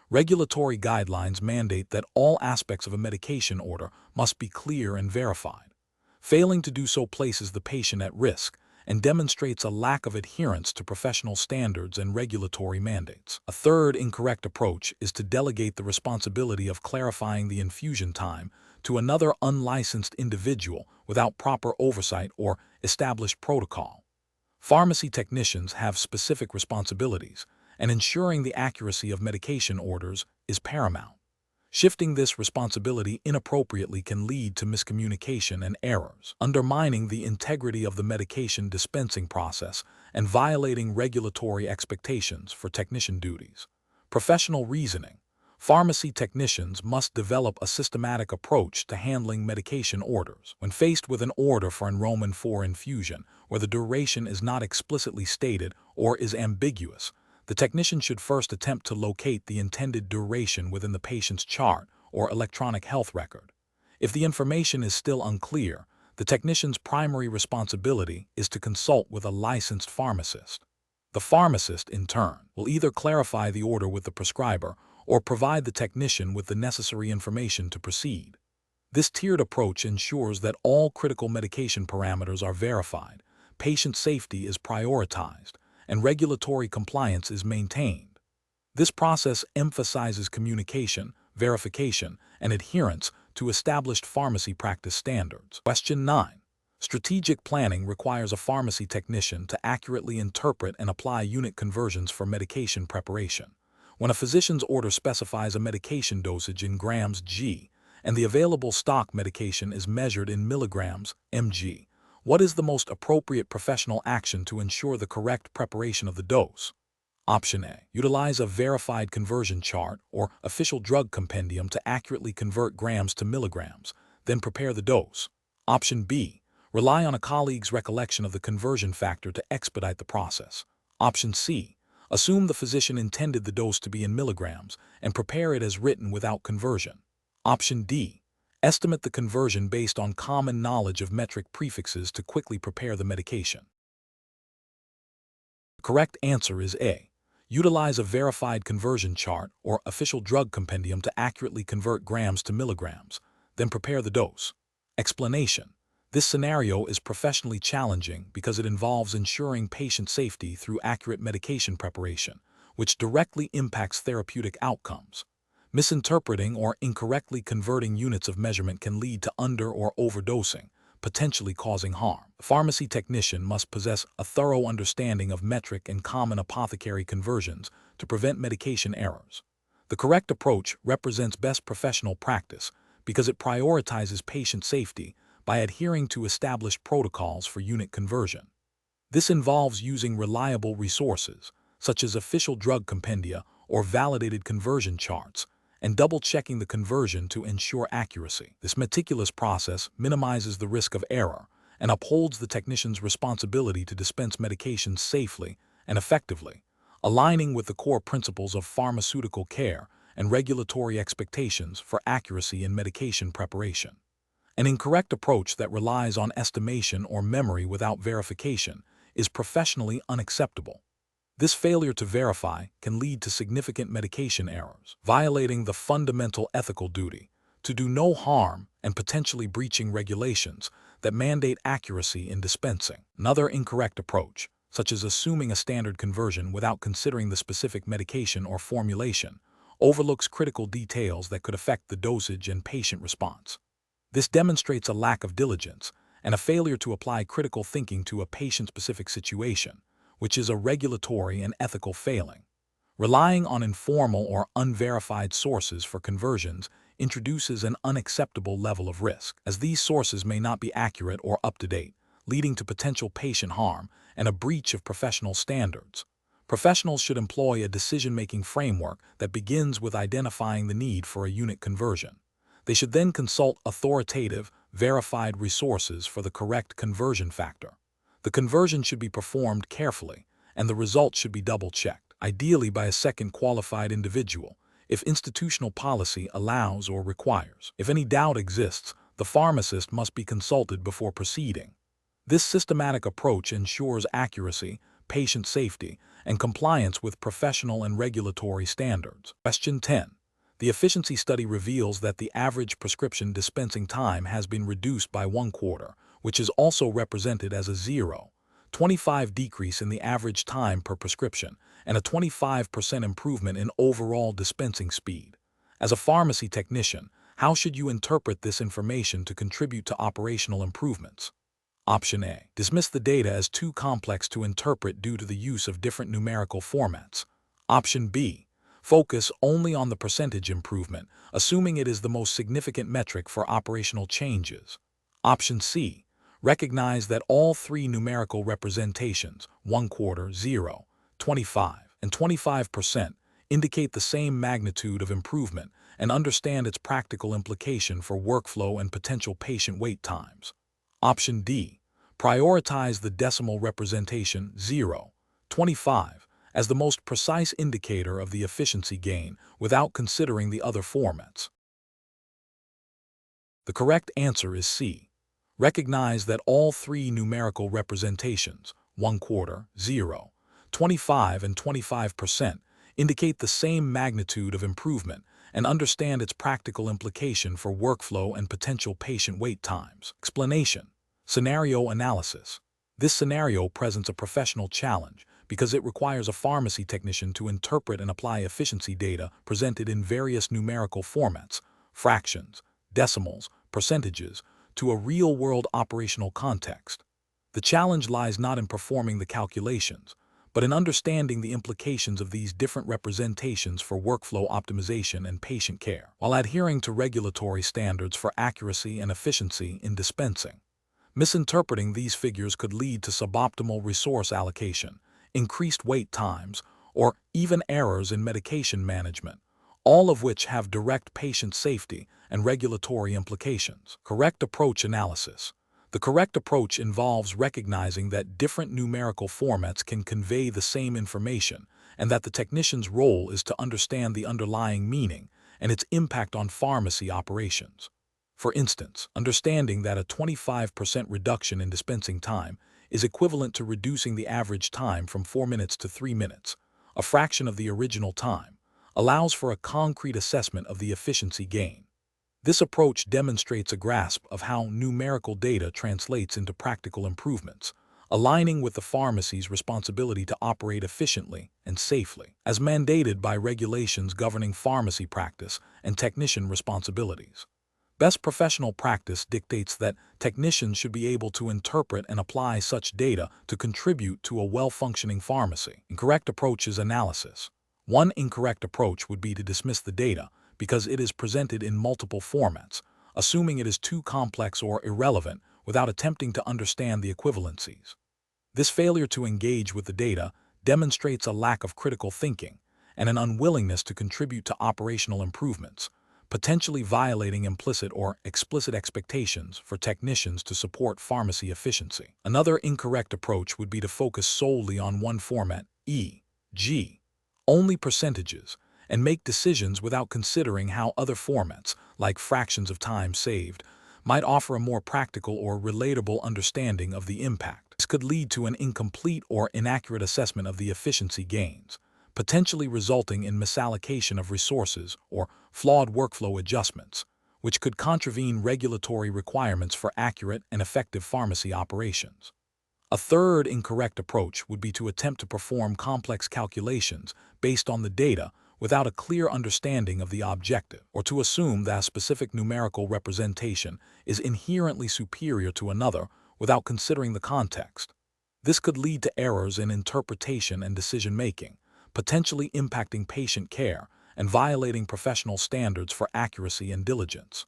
Regulatory guidelines mandate that all aspects of a medication order must be clear and verified. Failing to do so places the patient at risk and demonstrates a lack of adherence to professional standards and regulatory mandates. A third incorrect approach is to delegate the responsibility of clarifying the infusion time to another unlicensed individual without proper oversight or established protocol. Pharmacy technicians have specific responsibilities, and ensuring the accuracy of medication orders is paramount. Shifting this responsibility inappropriately can lead to miscommunication and errors, undermining the integrity of the medication dispensing process and violating regulatory expectations for technician duties. Professional reasoning. Pharmacy technicians must develop a systematic approach to handling medication orders. When faced with an order for enrollment for infusion, where the duration is not explicitly stated or is ambiguous, the technician should first attempt to locate the intended duration within the patient's chart or electronic health record. If the information is still unclear, the technician's primary responsibility is to consult with a licensed pharmacist. The pharmacist, in turn, will either clarify the order with the prescriber or provide the technician with the necessary information to proceed. This tiered approach ensures that all critical medication parameters are verified, patient safety is prioritized, and regulatory compliance is maintained. This process emphasizes communication, verification, and adherence to established pharmacy practice standards. Question 9. Strategic planning requires a pharmacy technician to accurately interpret and apply unit conversions for medication preparation. When a physician's order specifies a medication dosage in grams g, and the available stock medication is measured in milligrams mg, what is the most appropriate professional action to ensure the correct preparation of the dose? Option A. Utilize a verified conversion chart or official drug compendium to accurately convert grams to milligrams, then prepare the dose. Option B. Rely on a colleague's recollection of the conversion factor to expedite the process. Option C. Assume the physician intended the dose to be in milligrams and prepare it as written without conversion. Option D. Estimate the conversion based on common knowledge of metric prefixes to quickly prepare the medication. The correct answer is A. Utilize a verified conversion chart or official drug compendium to accurately convert grams to milligrams, then prepare the dose. Explanation. This scenario is professionally challenging because it involves ensuring patient safety through accurate medication preparation, which directly impacts therapeutic outcomes. Misinterpreting or incorrectly converting units of measurement can lead to under- or overdosing, potentially causing harm. The pharmacy technician must possess a thorough understanding of metric and common apothecary conversions to prevent medication errors. The correct approach represents best professional practice because it prioritizes patient safety by adhering to established protocols for unit conversion. This involves using reliable resources, such as official drug compendia or validated conversion charts, and double-checking the conversion to ensure accuracy. This meticulous process minimizes the risk of error and upholds the technician's responsibility to dispense medications safely and effectively, aligning with the core principles of pharmaceutical care and regulatory expectations for accuracy in medication preparation. An incorrect approach that relies on estimation or memory without verification is professionally unacceptable. This failure to verify can lead to significant medication errors, violating the fundamental ethical duty to do no harm and potentially breaching regulations that mandate accuracy in dispensing. Another incorrect approach, such as assuming a standard conversion without considering the specific medication or formulation, overlooks critical details that could affect the dosage and patient response. This demonstrates a lack of diligence and a failure to apply critical thinking to a patient-specific situation, which is a regulatory and ethical failing. Relying on informal or unverified sources for conversions introduces an unacceptable level of risk, as these sources may not be accurate or up-to-date, leading to potential patient harm and a breach of professional standards. Professionals should employ a decision-making framework that begins with identifying the need for a unit conversion. They should then consult authoritative, verified resources for the correct conversion factor. The conversion should be performed carefully, and the results should be double-checked, ideally by a second qualified individual, if institutional policy allows or requires. If any doubt exists, the pharmacist must be consulted before proceeding. This systematic approach ensures accuracy, patient safety, and compliance with professional and regulatory standards. Question 10. The efficiency study reveals that the average prescription dispensing time has been reduced by 1/4, which is also represented as a 0.25 decrease in the average time per prescription and a 25% improvement in overall dispensing speed. As a pharmacy technician, how should you interpret this information to contribute to operational improvements? Option A. Dismiss the data as too complex to interpret due to the use of different numerical formats. Option B. Focus only on the percentage improvement, assuming it is the most significant metric for operational changes. Option C. Recognize that all three numerical representations, 1/4, 0, 25, and 25%, indicate the same magnitude of improvement and understand its practical implication for workflow and potential patient wait times. Option D. Prioritize the decimal representation, 0, 25, as the most precise indicator of the efficiency gain without considering the other formats. The correct answer is C. Recognize that all three numerical representations, 1/4, 0, 25, and 25%, indicate the same magnitude of improvement and understand its practical implication for workflow and potential patient wait times. Explanation. Scenario analysis. This scenario presents a professional challenge because it requires a pharmacy technician to interpret and apply efficiency data presented in various numerical formats, fractions, decimals, percentages, to a real-world operational context. The challenge lies not in performing the calculations, but in understanding the implications of these different representations for workflow optimization and patient care, while adhering to regulatory standards for accuracy and efficiency in dispensing. Misinterpreting these figures could lead to suboptimal resource allocation, increased wait times, or even errors in medication management, all of which have direct patient safety and regulatory implications. Correct approach analysis. The correct approach involves recognizing that different numerical formats can convey the same information and that the technician's role is to understand the underlying meaning and its impact on pharmacy operations. For instance, understanding that a 25% reduction in dispensing time is equivalent to reducing the average time from 4 minutes to 3 minutes, a fraction of the original time, allows for a concrete assessment of the efficiency gain. This approach demonstrates a grasp of how numerical data translates into practical improvements, aligning with the pharmacy's responsibility to operate efficiently and safely, as mandated by regulations governing pharmacy practice and technician responsibilities. Best professional practice dictates that technicians should be able to interpret and apply such data to contribute to a well-functioning pharmacy. Incorrect approach is analysis. One incorrect approach would be to dismiss the data because it is presented in multiple formats, assuming it is too complex or irrelevant without attempting to understand the equivalencies. This failure to engage with the data demonstrates a lack of critical thinking and an unwillingness to contribute to operational improvements, potentially violating implicit or explicit expectations for technicians to support pharmacy efficiency. Another incorrect approach would be to focus solely on one format, e.g., only percentages, and make decisions without considering how other formats, like fractions of time saved, might offer a more practical or relatable understanding of the impact. This could lead to an incomplete or inaccurate assessment of the efficiency gains, potentially resulting in misallocation of resources or flawed workflow adjustments, which could contravene regulatory requirements for accurate and effective pharmacy operations. A third incorrect approach would be to attempt to perform complex calculations based on the data without a clear understanding of the objective, or to assume that a specific numerical representation is inherently superior to another without considering the context. This could lead to errors in interpretation and decision-making, potentially impacting patient care and violating professional standards for accuracy and diligence.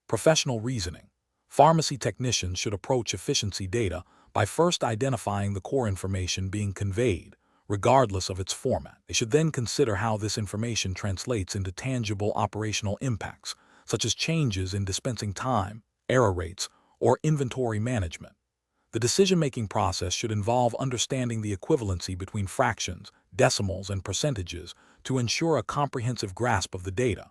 Professional reasoning. Pharmacy technicians should approach efficiency data by first identifying the core information being conveyed, regardless of its format. They should then consider how this information translates into tangible operational impacts, such as changes in dispensing time, error rates, or inventory management. The decision-making process should involve understanding the equivalency between fractions, decimals, and percentages to ensure a comprehensive grasp of the data.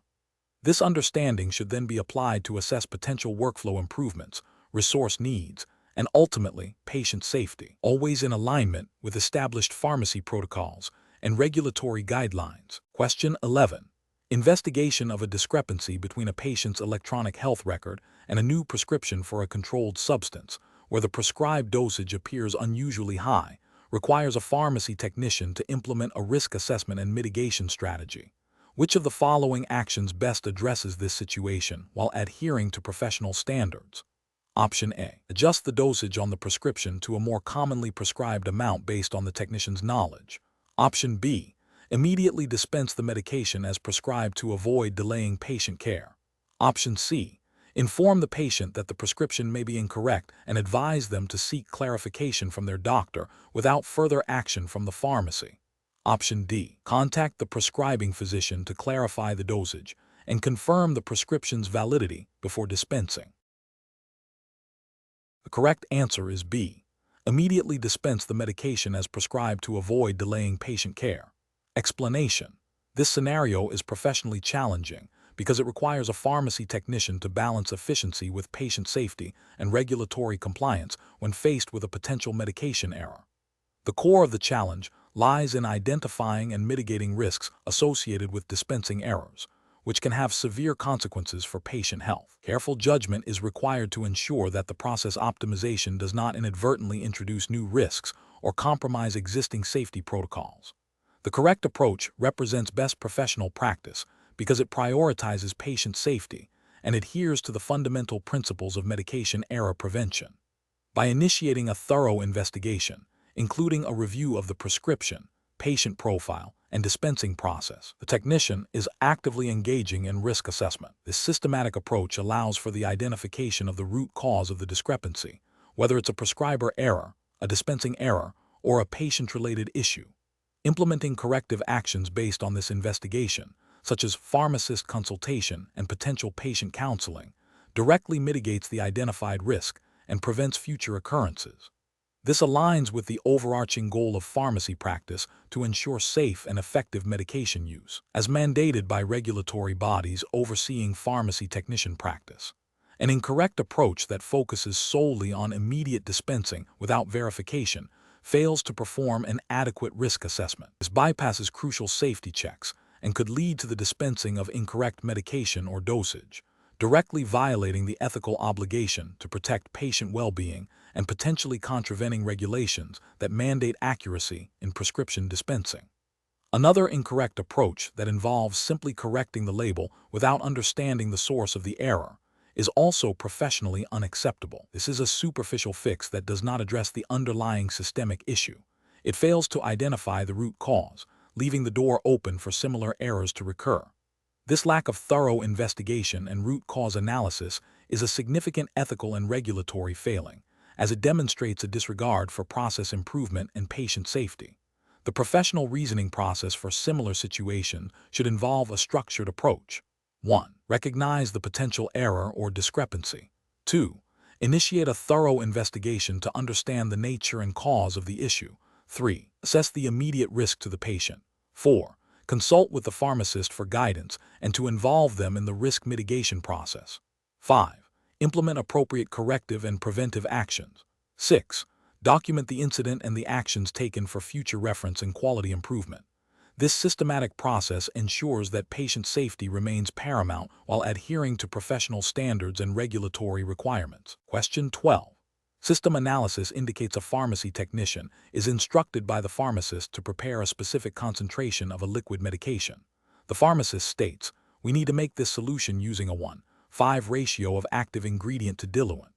This understanding should then be applied to assess potential workflow improvements, resource needs, and ultimately, patient safety, always in alignment with established pharmacy protocols and regulatory guidelines. Question 11. Investigation of a discrepancy between a patient's electronic health record and a new prescription for a controlled substance, where the prescribed dosage appears unusually high, requires a pharmacy technician to implement a risk assessment and mitigation strategy. Which of the following actions best addresses this situation while adhering to professional standards? Option A. Adjust the dosage on the prescription to a more commonly prescribed amount based on the technician's knowledge. Option B. Immediately dispense the medication as prescribed to avoid delaying patient care. Option C. Inform the patient that the prescription may be incorrect and advise them to seek clarification from their doctor without further action from the pharmacy. Option D. Contact the prescribing physician to clarify the dosage and confirm the prescription's validity before dispensing. The correct answer is B. Immediately dispense the medication as prescribed to avoid delaying patient care. Explanation. This scenario is professionally challenging because it requires a pharmacy technician to balance efficiency with patient safety and regulatory compliance when faced with a potential medication error. The core of the challenge lies in identifying and mitigating risks associated with dispensing errors, which can have severe consequences for patient health. Careful judgment is required to ensure that the process optimization does not inadvertently introduce new risks or compromise existing safety protocols. The correct approach represents best professional practice because it prioritizes patient safety and adheres to the fundamental principles of medication error prevention. By initiating a thorough investigation, including a review of the prescription, patient profile, and dispensing process, the technician is actively engaging in risk assessment. This systematic approach allows for the identification of the root cause of the discrepancy, whether it's a prescriber error, a dispensing error, or a patient-related issue. Implementing corrective actions based on this investigation, such as pharmacist consultation and potential patient counseling, directly mitigates the identified risk and prevents future occurrences. This aligns with the overarching goal of pharmacy practice to ensure safe and effective medication use, as mandated by regulatory bodies overseeing pharmacy technician practice. An incorrect approach that focuses solely on immediate dispensing without verification fails to perform an adequate risk assessment. This bypasses crucial safety checks and could lead to the dispensing of incorrect medication or dosage, directly violating the ethical obligation to protect patient well-being and potentially contravening regulations that mandate accuracy in prescription dispensing. Another incorrect approach that involves simply correcting the label without understanding the source of the error is also professionally unacceptable. This is a superficial fix that does not address the underlying systemic issue. It fails to identify the root cause, leaving the door open for similar errors to recur. This lack of thorough investigation and root cause analysis is a significant ethical and regulatory failing, as it demonstrates a disregard for process improvement and patient safety. The professional reasoning process for similar situations should involve a structured approach. 1. Recognize the potential error or discrepancy. 2. Initiate a thorough investigation to understand the nature and cause of the issue. 3. Assess the immediate risk to the patient. 4. Consult with the pharmacist for guidance and to involve them in the risk mitigation process. 5. Implement appropriate corrective and preventive actions. 6. Document the incident and the actions taken for future reference and quality improvement. This systematic process ensures that patient safety remains paramount while adhering to professional standards and regulatory requirements. Question 12. System analysis indicates a pharmacy technician is instructed by the pharmacist to prepare a specific concentration of a liquid medication. The pharmacist states, "We need to make this solution using a 1:5 ratio of active ingredient to diluent."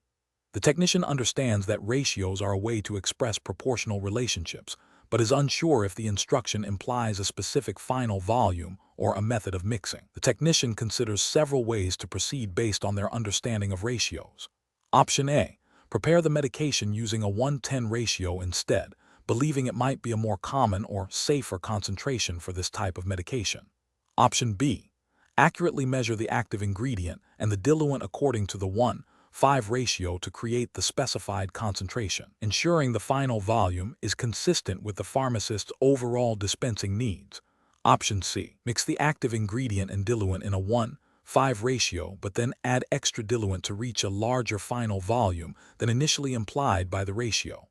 The technician understands that ratios are a way to express proportional relationships, but is unsure if the instruction implies a specific final volume or a method of mixing. The technician considers several ways to proceed based on their understanding of ratios. Option A. Prepare the medication using a 1:10 ratio instead, believing it might be a more common or safer concentration for this type of medication. Option B. Accurately measure the active ingredient and the diluent according to the 1:5 ratio to create the specified concentration, ensuring the final volume is consistent with the pharmacist's overall dispensing needs. Option C. Mix the active ingredient and diluent in a 1:5 ratio, but then add extra diluent to reach a larger final volume than initially implied by the ratio.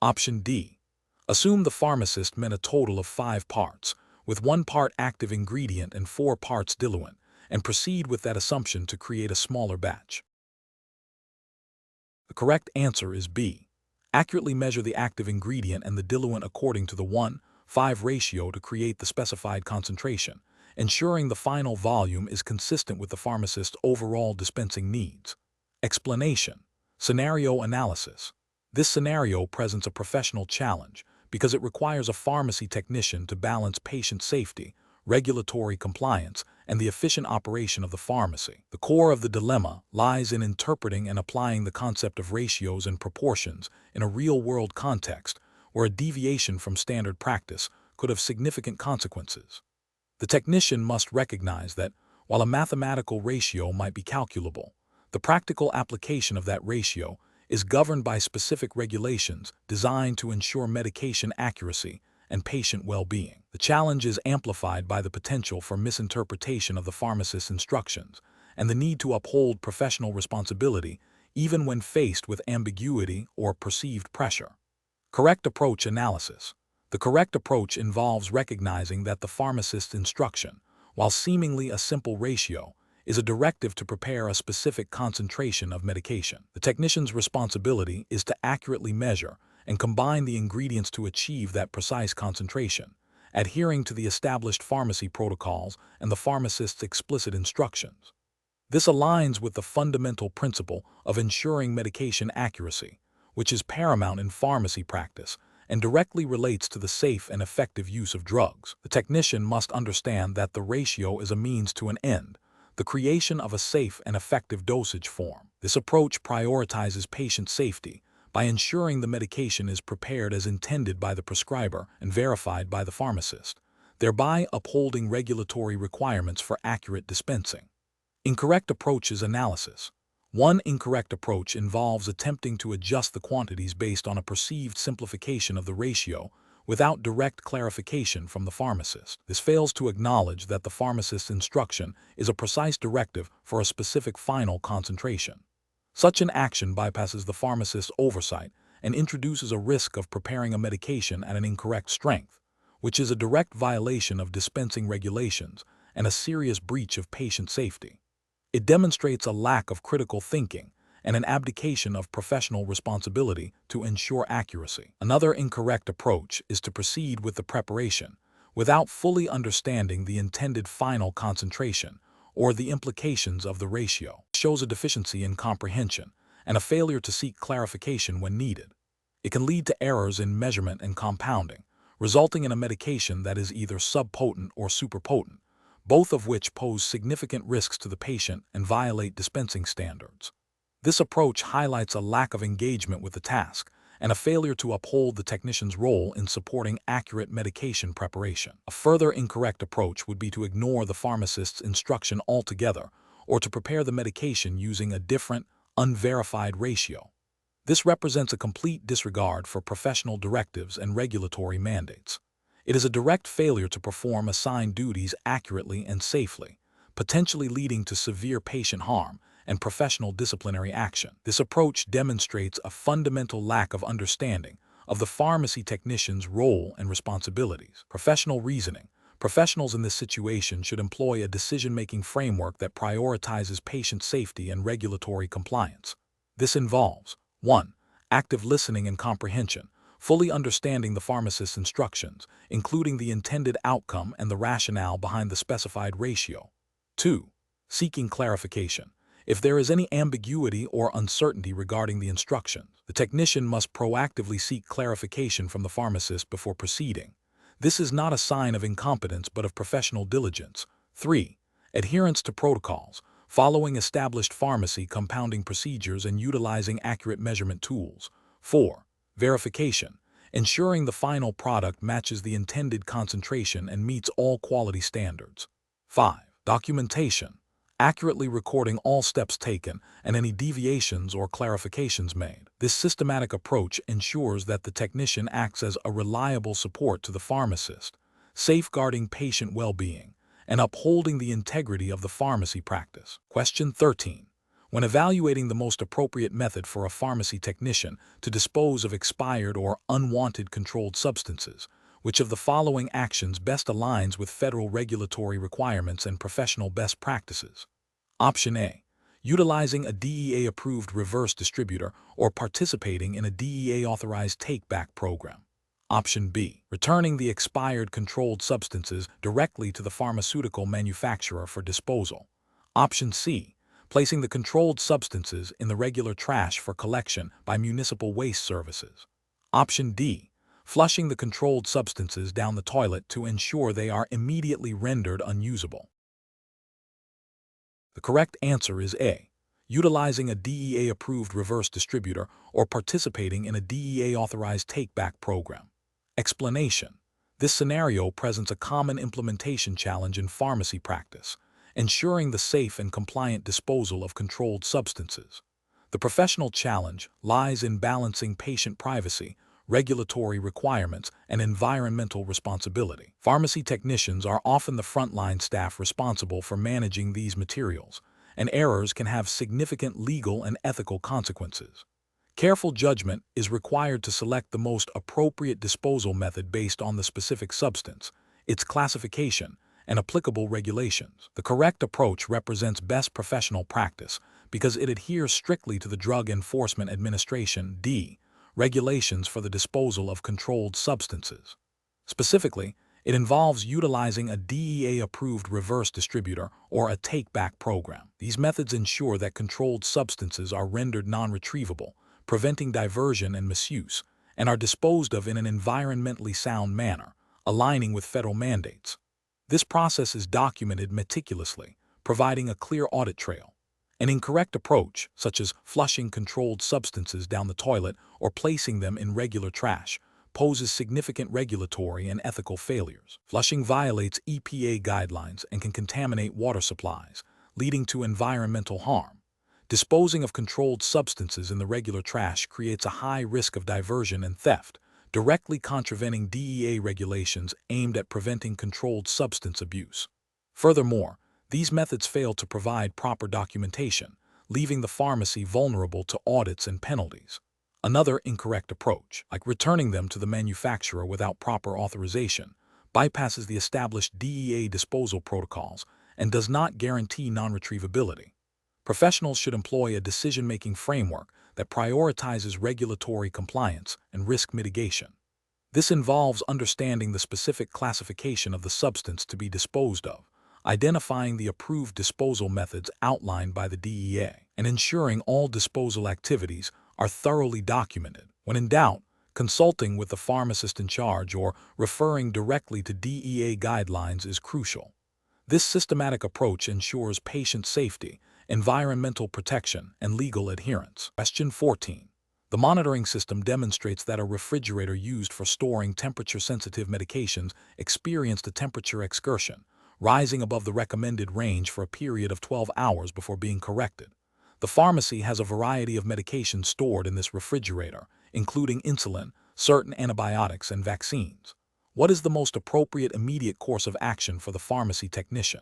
Option D. Assume the pharmacist meant a total of 5 parts, with 1 part active ingredient and 4 parts diluent, and proceed with that assumption to create a smaller batch. The correct answer is B. Accurately measure the active ingredient and the diluent according to the 1:5 ratio to create the specified concentration, ensuring the final volume is consistent with the pharmacist's overall dispensing needs. Explanation. Scenario analysis. This scenario presents a professional challenge because it requires a pharmacy technician to balance patient safety, regulatory compliance, and the efficient operation of the pharmacy. The core of the dilemma lies in interpreting and applying the concept of ratios and proportions in a real-world context where a deviation from standard practice could have significant consequences. The technician must recognize that, while a mathematical ratio might be calculable, the practical application of that ratio is governed by specific regulations designed to ensure medication accuracy and patient well-being. The challenge is amplified by the potential for misinterpretation of the pharmacist's instructions and the need to uphold professional responsibility even when faced with ambiguity or perceived pressure. Correct approach analysis. The correct approach involves recognizing that the pharmacist's instruction, while seemingly a simple ratio, is a directive to prepare a specific concentration of medication. The technician's responsibility is to accurately measure and combine the ingredients to achieve that precise concentration, adhering to the established pharmacy protocols and the pharmacist's explicit instructions. This aligns with the fundamental principle of ensuring medication accuracy, which is paramount in pharmacy practice and directly relates to the safe and effective use of drugs. The technician must understand that the ratio is a means to an end, the creation of a safe and effective dosage form. This approach prioritizes patient safety by ensuring the medication is prepared as intended by the prescriber and verified by the pharmacist, thereby upholding regulatory requirements for accurate dispensing. Incorrect approaches analysis. One incorrect approach involves attempting to adjust the quantities based on a perceived simplification of the ratio without direct clarification from the pharmacist. This fails to acknowledge that the pharmacist's instruction is a precise directive for a specific final concentration. Such an action bypasses the pharmacist's oversight and introduces a risk of preparing a medication at an incorrect strength, which is a direct violation of dispensing regulations and a serious breach of patient safety. It demonstrates a lack of critical thinking and an abdication of professional responsibility to ensure accuracy. Another incorrect approach is to proceed with the preparation without fully understanding the intended final concentration or the implications of the ratio. It shows a deficiency in comprehension and a failure to seek clarification when needed. It can lead to errors in measurement and compounding, resulting in a medication that is either subpotent or superpotent, both of which pose significant risks to the patient and violate dispensing standards. This approach highlights a lack of engagement with the task and a failure to uphold the technician's role in supporting accurate medication preparation. A further incorrect approach would be to ignore the pharmacist's instruction altogether or to prepare the medication using a different, unverified ratio. This represents a complete disregard for professional directives and regulatory mandates. It is a direct failure to perform assigned duties accurately and safely, potentially leading to severe patient harm and professional disciplinary action. This approach demonstrates a fundamental lack of understanding of the pharmacy technician's role and responsibilities. Professional reasoning. Professionals in this situation should employ a decision-making framework that prioritizes patient safety and regulatory compliance. This involves 1. Active listening and comprehension, fully understanding the pharmacist's instructions, including the intended outcome and the rationale behind the specified ratio. 2. Seeking clarification. If there is any ambiguity or uncertainty regarding the instructions, the technician must proactively seek clarification from the pharmacist before proceeding. This is not a sign of incompetence but of professional diligence. 3. Adherence to protocols, following established pharmacy compounding procedures and utilizing accurate measurement tools. 4. Verification, ensuring the final product matches the intended concentration and meets all quality standards. 5. Documentation, accurately recording all steps taken and any deviations or clarifications made. This systematic approach ensures that the technician acts as a reliable support to the pharmacist, safeguarding patient well-being and upholding the integrity of the pharmacy practice. Question 13. When evaluating the most appropriate method for a pharmacy technician to dispose of expired or unwanted controlled substances, which of the following actions best aligns with federal regulatory requirements and professional best practices? Option A. Utilizing a DEA-approved reverse distributor or participating in a DEA-authorized take-back program. Option B. Returning the expired controlled substances directly to the pharmaceutical manufacturer for disposal. Option C. Placing the controlled substances in the regular trash for collection by municipal waste services. Option D. Flushing the controlled substances down the toilet to ensure they are immediately rendered unusable. The correct answer is A. Utilizing a DEA-approved reverse distributor or participating in a DEA-authorized take-back program. Explanation. This scenario presents a common implementation challenge in pharmacy practice, ensuring the safe and compliant disposal of controlled substances. The professional challenge lies in balancing patient privacy, regulatory requirements, and environmental responsibility. Pharmacy technicians are often the frontline staff responsible for managing these materials, and errors can have significant legal and ethical consequences. Careful judgment is required to select the most appropriate disposal method based on the specific substance, its classification, and applicable regulations. The correct approach represents best professional practice because it adheres strictly to the Drug Enforcement Administration (D) regulations for the disposal of controlled substances. Specifically, it involves utilizing a DEA-approved reverse distributor or a take-back program. These methods ensure that controlled substances are rendered non-retrievable, preventing diversion and misuse, and are disposed of in an environmentally sound manner, aligning with federal mandates. This process is documented meticulously, providing a clear audit trail. An incorrect approach, such as flushing controlled substances down the toilet or placing them in regular trash, poses significant regulatory and ethical failures. Flushing violates EPA guidelines and can contaminate water supplies, leading to environmental harm. Disposing of controlled substances in the regular trash creates a high risk of diversion and theft, directly contravening DEA regulations aimed at preventing controlled substance abuse. Furthermore, these methods fail to provide proper documentation, leaving the pharmacy vulnerable to audits and penalties. Another incorrect approach, like returning them to the manufacturer without proper authorization, bypasses the established DEA disposal protocols and does not guarantee non-retrievability. Professionals should employ a decision-making framework that prioritizes regulatory compliance and risk mitigation. This involves understanding the specific classification of the substance to be disposed of, identifying the approved disposal methods outlined by the DEA, and ensuring all disposal activities are thoroughly documented. When in doubt, Consulting with the pharmacist in charge or referring directly to DEA guidelines is crucial. This systematic approach ensures patient safety, environmental protection, and legal adherence. Question 14. The monitoring system demonstrates that a refrigerator used for storing temperature-sensitive medications experienced a temperature excursion, rising above the recommended range for a period of 12 hours before being corrected. The pharmacy has a variety of medications stored in this refrigerator, including insulin, certain antibiotics, and vaccines. What is the most appropriate immediate course of action for the pharmacy technician?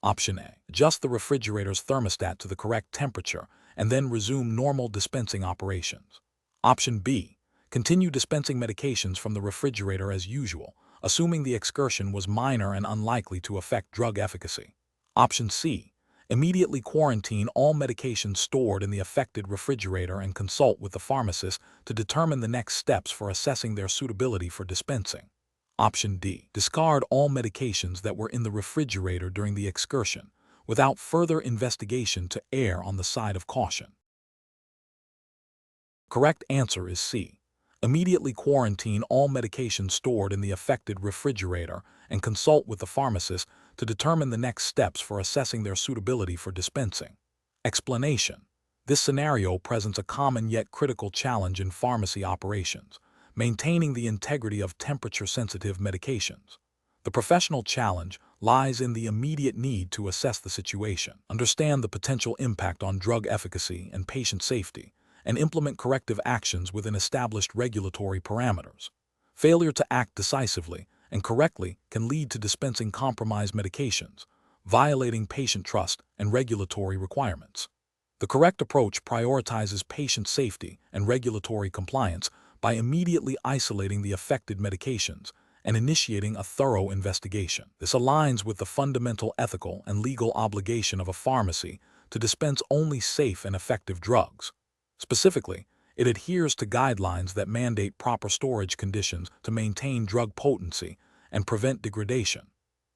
Option A. Adjust the refrigerator's thermostat to the correct temperature and then resume normal dispensing operations. Option B. Continue dispensing medications from the refrigerator as usual, assuming the excursion was minor and unlikely to affect drug efficacy. Option C. Immediately quarantine all medications stored in the affected refrigerator and consult with the pharmacist to determine the next steps for assessing their suitability for dispensing. Option D. Discard all medications that were in the refrigerator during the excursion, without further investigation to err on the side of caution. Correct answer is C. Immediately quarantine all medications stored in the affected refrigerator and consult with the pharmacist to determine the next steps for assessing their suitability for dispensing. Explanation. This scenario presents a common yet critical challenge in pharmacy operations, maintaining the integrity of temperature-sensitive medications. The professional challenge lies in the immediate need to assess the situation, understand the potential impact on drug efficacy and patient safety, and implement corrective actions within established regulatory parameters. Failure to act decisively and correctly can lead to dispensing compromised medications, violating patient trust and regulatory requirements. The correct approach prioritizes patient safety and regulatory compliance by immediately isolating the affected medications and initiating a thorough investigation. This aligns with the fundamental ethical and legal obligation of a pharmacy to dispense only safe and effective drugs. Specifically, it adheres to guidelines that mandate proper storage conditions to maintain drug potency and prevent degradation.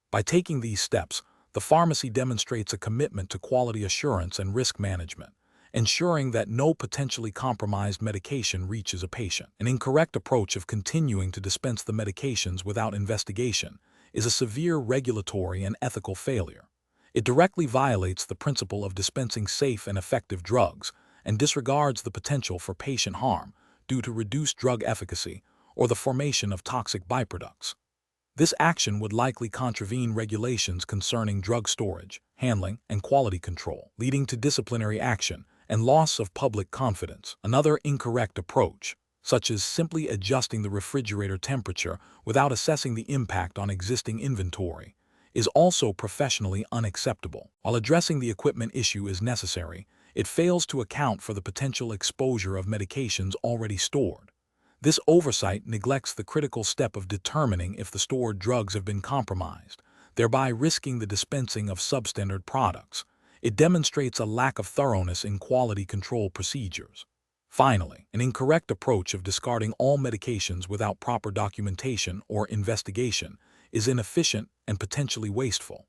By taking these steps, the pharmacy demonstrates a commitment to quality assurance and risk management, ensuring that no potentially compromised medication reaches a patient. An incorrect approach of continuing to dispense the medications without investigation is a severe regulatory and ethical failure. It directly violates the principle of dispensing safe and effective drugs and disregards the potential for patient harm due to reduced drug efficacy or the formation of toxic byproducts. This action would likely contravene regulations concerning drug storage, handling, and quality control, leading to disciplinary action and loss of public confidence. Another incorrect approach, such as simply adjusting the refrigerator temperature without assessing the impact on existing inventory, is also professionally unacceptable. While addressing the equipment issue is necessary, it fails to account for the potential exposure of medications already stored. This oversight neglects the critical step of determining if the stored drugs have been compromised, thereby risking the dispensing of substandard products. It demonstrates a lack of thoroughness in quality control procedures. Finally, an incorrect approach of discarding all medications without proper documentation or investigation is inefficient and potentially wasteful.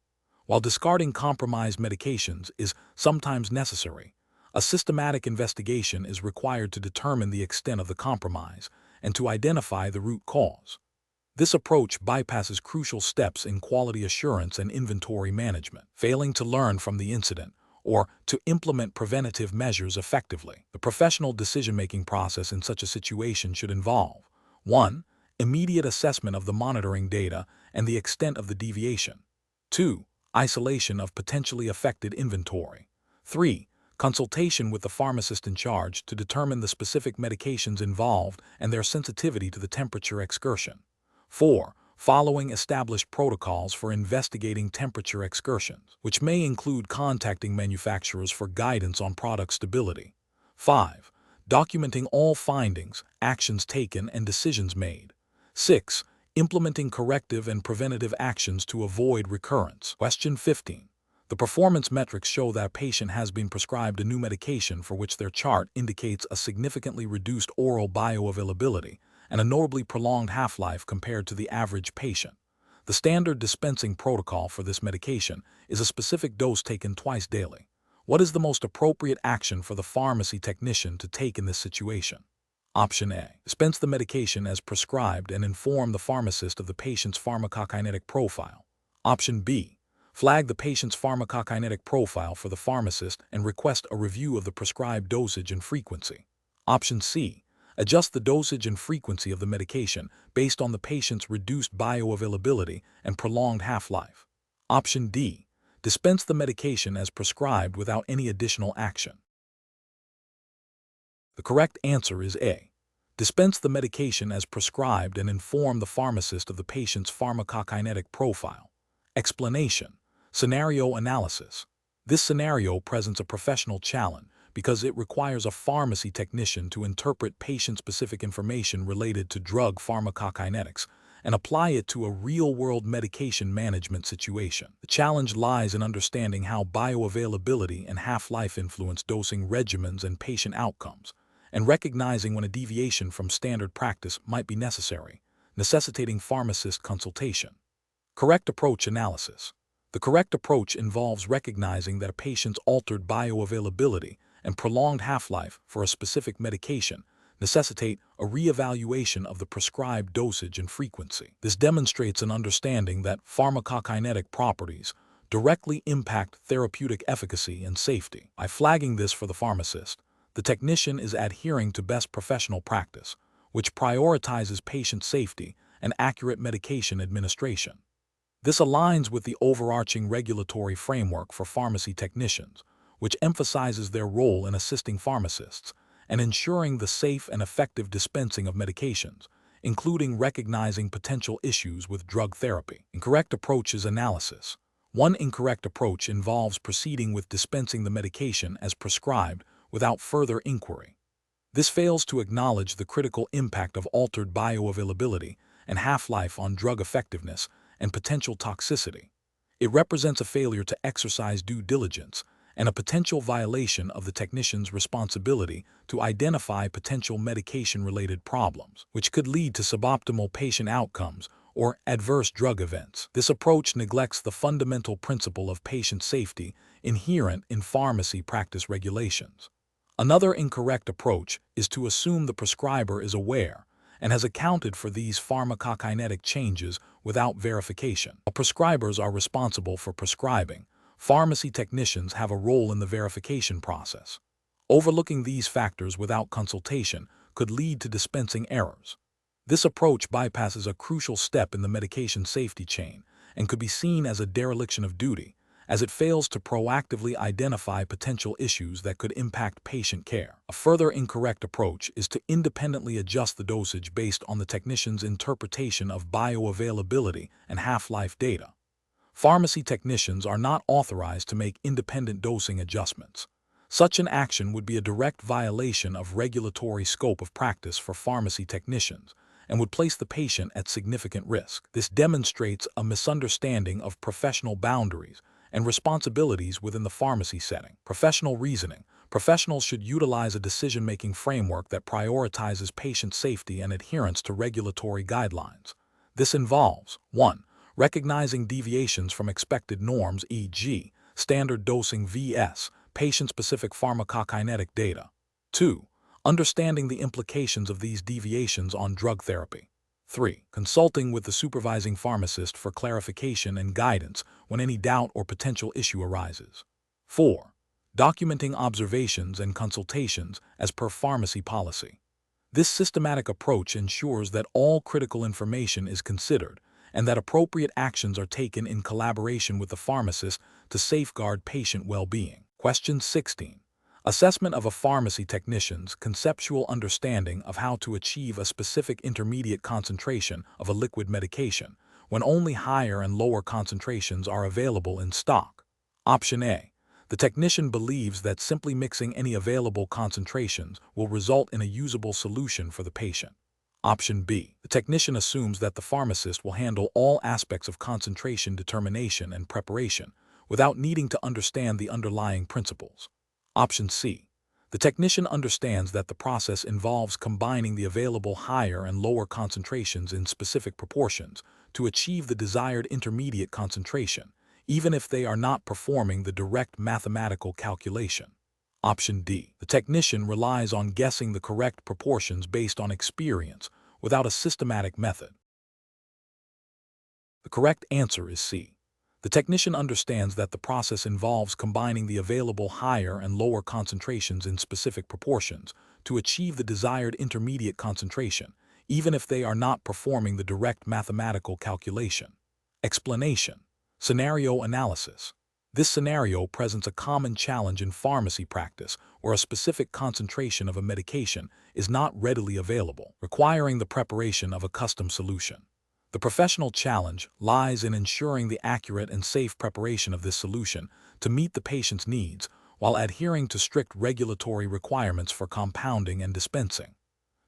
While discarding compromised medications is sometimes necessary, a systematic investigation is required to determine the extent of the compromise and to identify the root cause. This approach bypasses crucial steps in quality assurance and inventory management, failing to learn from the incident or to implement preventative measures effectively. The professional decision-making process in such a situation should involve 1. Immediate assessment of the monitoring data and the extent of the deviation. 2. Isolation of potentially affected inventory. 3. Consultation with the pharmacist in charge to determine the specific medications involved and their sensitivity to the temperature excursion. 4. Following established protocols for investigating temperature excursions, which may include contacting manufacturers for guidance on product stability. 5. Documenting all findings, actions taken, and decisions made. 6. Implementing corrective and preventative actions to avoid recurrence. Question 15. The performance metrics show that a patient has been prescribed a new medication for which their chart indicates a significantly reduced oral bioavailability and a notably prolonged half-life compared to the average patient. The standard dispensing protocol for this medication is a specific dose taken twice daily. What is the most appropriate action for the pharmacy technician to take in this situation? Option A. Dispense the medication as prescribed and inform the pharmacist of the patient's pharmacokinetic profile. Option B. Flag the patient's pharmacokinetic profile for the pharmacist and request a review of the prescribed dosage and frequency. Option C. Adjust the dosage and frequency of the medication based on the patient's reduced bioavailability and prolonged half-life. Option D. Dispense the medication as prescribed without any additional action. The correct answer is A. Dispense the medication as prescribed and inform the pharmacist of the patient's pharmacokinetic profile. Explanation. Scenario analysis. This scenario presents a professional challenge because it requires a pharmacy technician to interpret patient-specific information related to drug pharmacokinetics and apply it to a real-world medication management situation. The challenge lies in understanding how bioavailability and half-life influence dosing regimens and patient outcomes, and recognizing when a deviation from standard practice might be necessary, necessitating pharmacist consultation. Correct approach analysis. The correct approach involves recognizing that a patient's altered bioavailability and prolonged half-life for a specific medication necessitate a reevaluation of the prescribed dosage and frequency. This demonstrates an understanding that pharmacokinetic properties directly impact therapeutic efficacy and safety. By flagging this for the pharmacist, the technician is adhering to best professional practice, which prioritizes patient safety and accurate medication administration. This aligns with the overarching regulatory framework for pharmacy technicians, which emphasizes their role in assisting pharmacists and ensuring the safe and effective dispensing of medications, including recognizing potential issues with drug therapy. Incorrect approach is analysis. One incorrect approach involves proceeding with dispensing the medication as prescribed without further inquiry. This fails to acknowledge the critical impact of altered bioavailability and half-life on drug effectiveness and potential toxicity. It represents a failure to exercise due diligence and a potential violation of the technician's responsibility to identify potential medication-related problems, which could lead to suboptimal patient outcomes or adverse drug events. This approach neglects the fundamental principle of patient safety inherent in pharmacy practice regulations. Another incorrect approach is to assume the prescriber is aware and has accounted for these pharmacokinetic changes without verification. While prescribers are responsible for prescribing, pharmacy technicians have a role in the verification process. Overlooking these factors without consultation could lead to dispensing errors. This approach bypasses a crucial step in the medication safety chain and could be seen as a dereliction of duty, as it fails to proactively identify potential issues that could impact patient care. A further incorrect approach is to independently adjust the dosage based on the technician's interpretation of bioavailability and half-life data. Pharmacy technicians are not authorized to make independent dosing adjustments. Such an action would be a direct violation of regulatory scope of practice for pharmacy technicians and would place the patient at significant risk. This demonstrates a misunderstanding of professional boundaries and responsibilities within the pharmacy setting. Professional reasoning. Professionals should utilize a decision-making framework that prioritizes patient safety and adherence to regulatory guidelines. This involves 1. Recognizing deviations from expected norms, e.g., standard dosing vs. patient-specific pharmacokinetic data. 2. Understanding the implications of these deviations on drug therapy. 3. Consulting with the supervising pharmacist for clarification and guidance when any doubt or potential issue arises. 4. Documenting observations and consultations as per pharmacy policy. This systematic approach ensures that all critical information is considered and that appropriate actions are taken in collaboration with the pharmacist to safeguard patient well-being. Question 16. Assessment of a pharmacy technician's conceptual understanding of how to achieve a specific intermediate concentration of a liquid medication when only higher and lower concentrations are available in stock. Option A. The technician believes that simply mixing any available concentrations will result in a usable solution for the patient. Option B. The technician assumes that the pharmacist will handle all aspects of concentration determination and preparation without needing to understand the underlying principles. Option C. The technician understands that the process involves combining the available higher and lower concentrations in specific proportions to achieve the desired intermediate concentration, even if they are not performing the direct mathematical calculation. Option D. The technician relies on guessing the correct proportions based on experience without a systematic method. The correct answer is C. The technician understands that the process involves combining the available higher and lower concentrations in specific proportions to achieve the desired intermediate concentration, even if they are not performing the direct mathematical calculation. Explanation. Scenario analysis. This scenario presents a common challenge in pharmacy practice where a specific concentration of a medication is not readily available, requiring the preparation of a custom solution. The professional challenge lies in ensuring the accurate and safe preparation of this solution to meet the patient's needs while adhering to strict regulatory requirements for compounding and dispensing.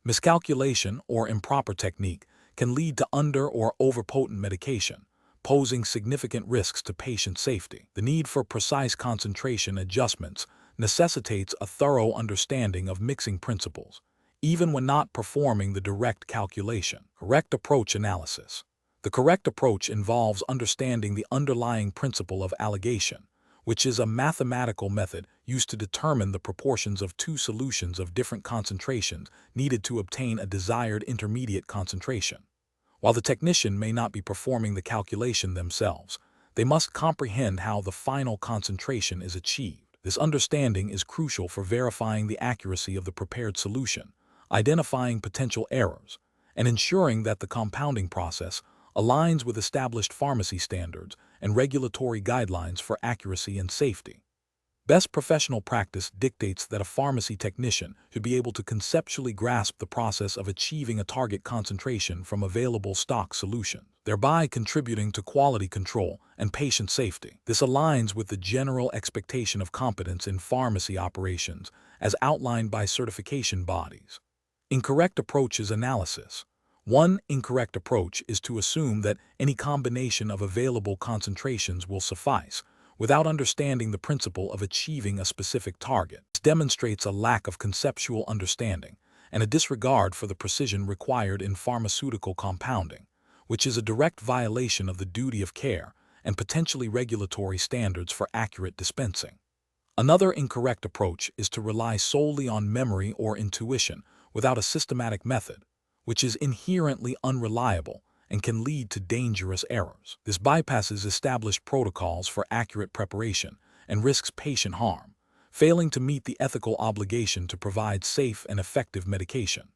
Miscalculation or improper technique can lead to under- or overpotent medication, posing significant risks to patient safety. The need for precise concentration adjustments necessitates a thorough understanding of mixing principles, even when not performing the direct calculation. Correct approach analysis. The correct approach involves understanding the underlying principle of alligation, which is a mathematical method used to determine the proportions of two solutions of different concentrations needed to obtain a desired intermediate concentration. While the technician may not be performing the calculation themselves, they must comprehend how the final concentration is achieved. This understanding is crucial for verifying the accuracy of the prepared solution, identifying potential errors, and ensuring that the compounding process aligns with established pharmacy standards and regulatory guidelines for accuracy and safety. Best professional practice dictates that a pharmacy technician should be able to conceptually grasp the process of achieving a target concentration from available stock solutions, thereby contributing to quality control and patient safety. This aligns with the general expectation of competence in pharmacy operations as outlined by certification bodies. Incorrect approaches analysis. One incorrect approach is to assume that any combination of available concentrations will suffice, without understanding the principle of achieving a specific target. This demonstrates a lack of conceptual understanding and a disregard for the precision required in pharmaceutical compounding, which is a direct violation of the duty of care and potentially regulatory standards for accurate dispensing. Another incorrect approach is to rely solely on memory or intuition without a systematic method, which is inherently unreliable and can lead to dangerous errors. This bypasses established protocols for accurate preparation and risks patient harm, failing to meet the ethical obligation to provide safe and effective medication.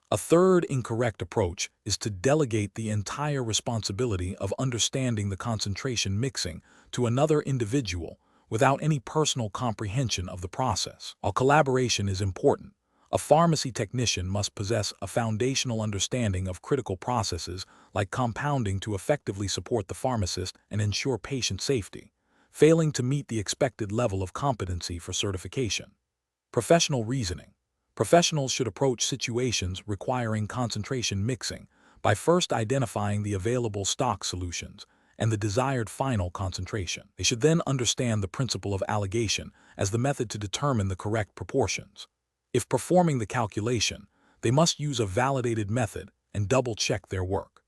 A third incorrect approach is to delegate the entire responsibility of understanding the concentration mixing to another individual without any personal comprehension of the process. While collaboration is important, a pharmacy technician must possess a foundational understanding of critical processes like compounding to effectively support the pharmacist and ensure patient safety, failing to meet the expected level of competency for certification. Professional reasoning. Professionals should approach situations requiring concentration mixing by first identifying the available stock solutions and the desired final concentration. They should then understand the principle of alligation as the method to determine the correct proportions. If performing the calculation, they must use a validated method and double-check their work.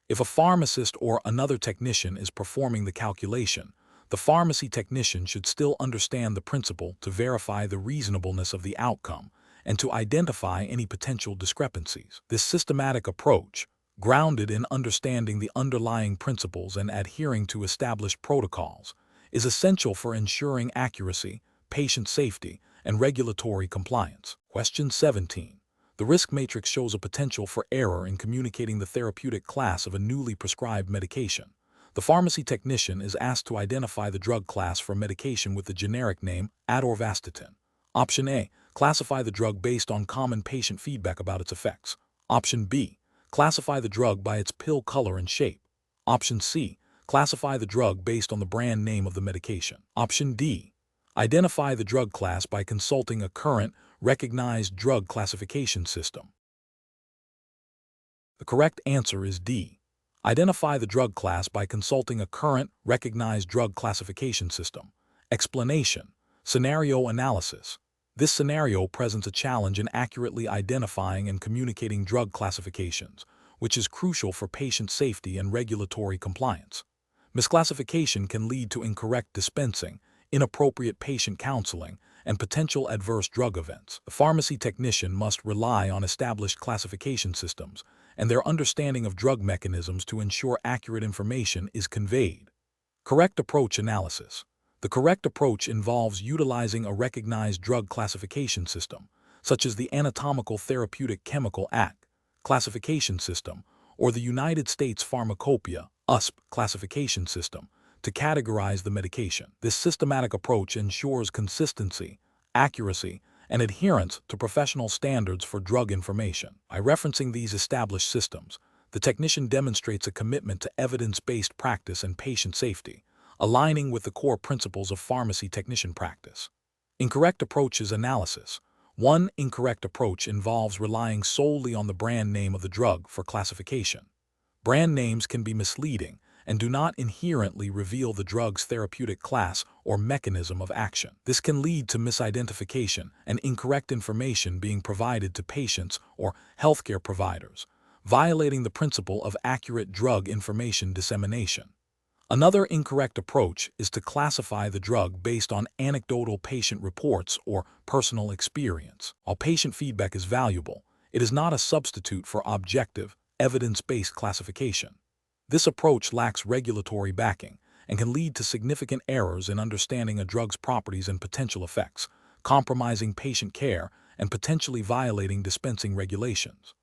If a pharmacist or another technician is performing the calculation, the pharmacy technician should still understand the principle to verify the reasonableness of the outcome and to identify any potential discrepancies. This systematic approach, grounded in understanding the underlying principles and adhering to established protocols, is essential for ensuring accuracy, patient safety, and regulatory compliance. Question 17. The risk matrix shows a potential for error in communicating the therapeutic class of a newly prescribed medication. The pharmacy technician is asked to identify the drug class for medication with the generic name atorvastatin. Option A. Classify the drug based on common patient feedback about its effects. Option B. Classify the drug by its pill color and shape. Option C. Classify the drug based on the brand name of the medication. Option D. Identify the drug class by consulting a current, recognized drug classification system. The correct answer is D. Identify the drug class by consulting a current, recognized drug classification system. Explanation. Scenario analysis. This scenario presents a challenge in accurately identifying and communicating drug classifications, which is crucial for patient safety and regulatory compliance. Misclassification can lead to incorrect dispensing, inappropriate patient counseling, and potential adverse drug events. The pharmacy technician must rely on established classification systems and their understanding of drug mechanisms to ensure accurate information is conveyed. Correct approach analysis. The correct approach involves utilizing a recognized drug classification system, such as the Anatomical Therapeutic Chemical Act classification system or the United States Pharmacopoeia USP classification system, to categorize the medication. This systematic approach ensures consistency, accuracy, and adherence to professional standards for drug information. By referencing these established systems, the technician demonstrates a commitment to evidence-based practice and patient safety, aligning with the core principles of pharmacy technician practice. Incorrect approaches analysis. One incorrect approach involves relying solely on the brand name of the drug for classification. Brand names can be misleading and do not inherently reveal the drug's therapeutic class or mechanism of action. This can lead to misidentification and incorrect information being provided to patients or healthcare providers, violating the principle of accurate drug information dissemination. Another incorrect approach is to classify the drug based on anecdotal patient reports or personal experience. While patient feedback is valuable, it is not a substitute for objective, evidence-based classification. This approach lacks regulatory backing and can lead to significant errors in understanding a drug's properties and potential effects, compromising patient care and potentially violating dispensing regulations.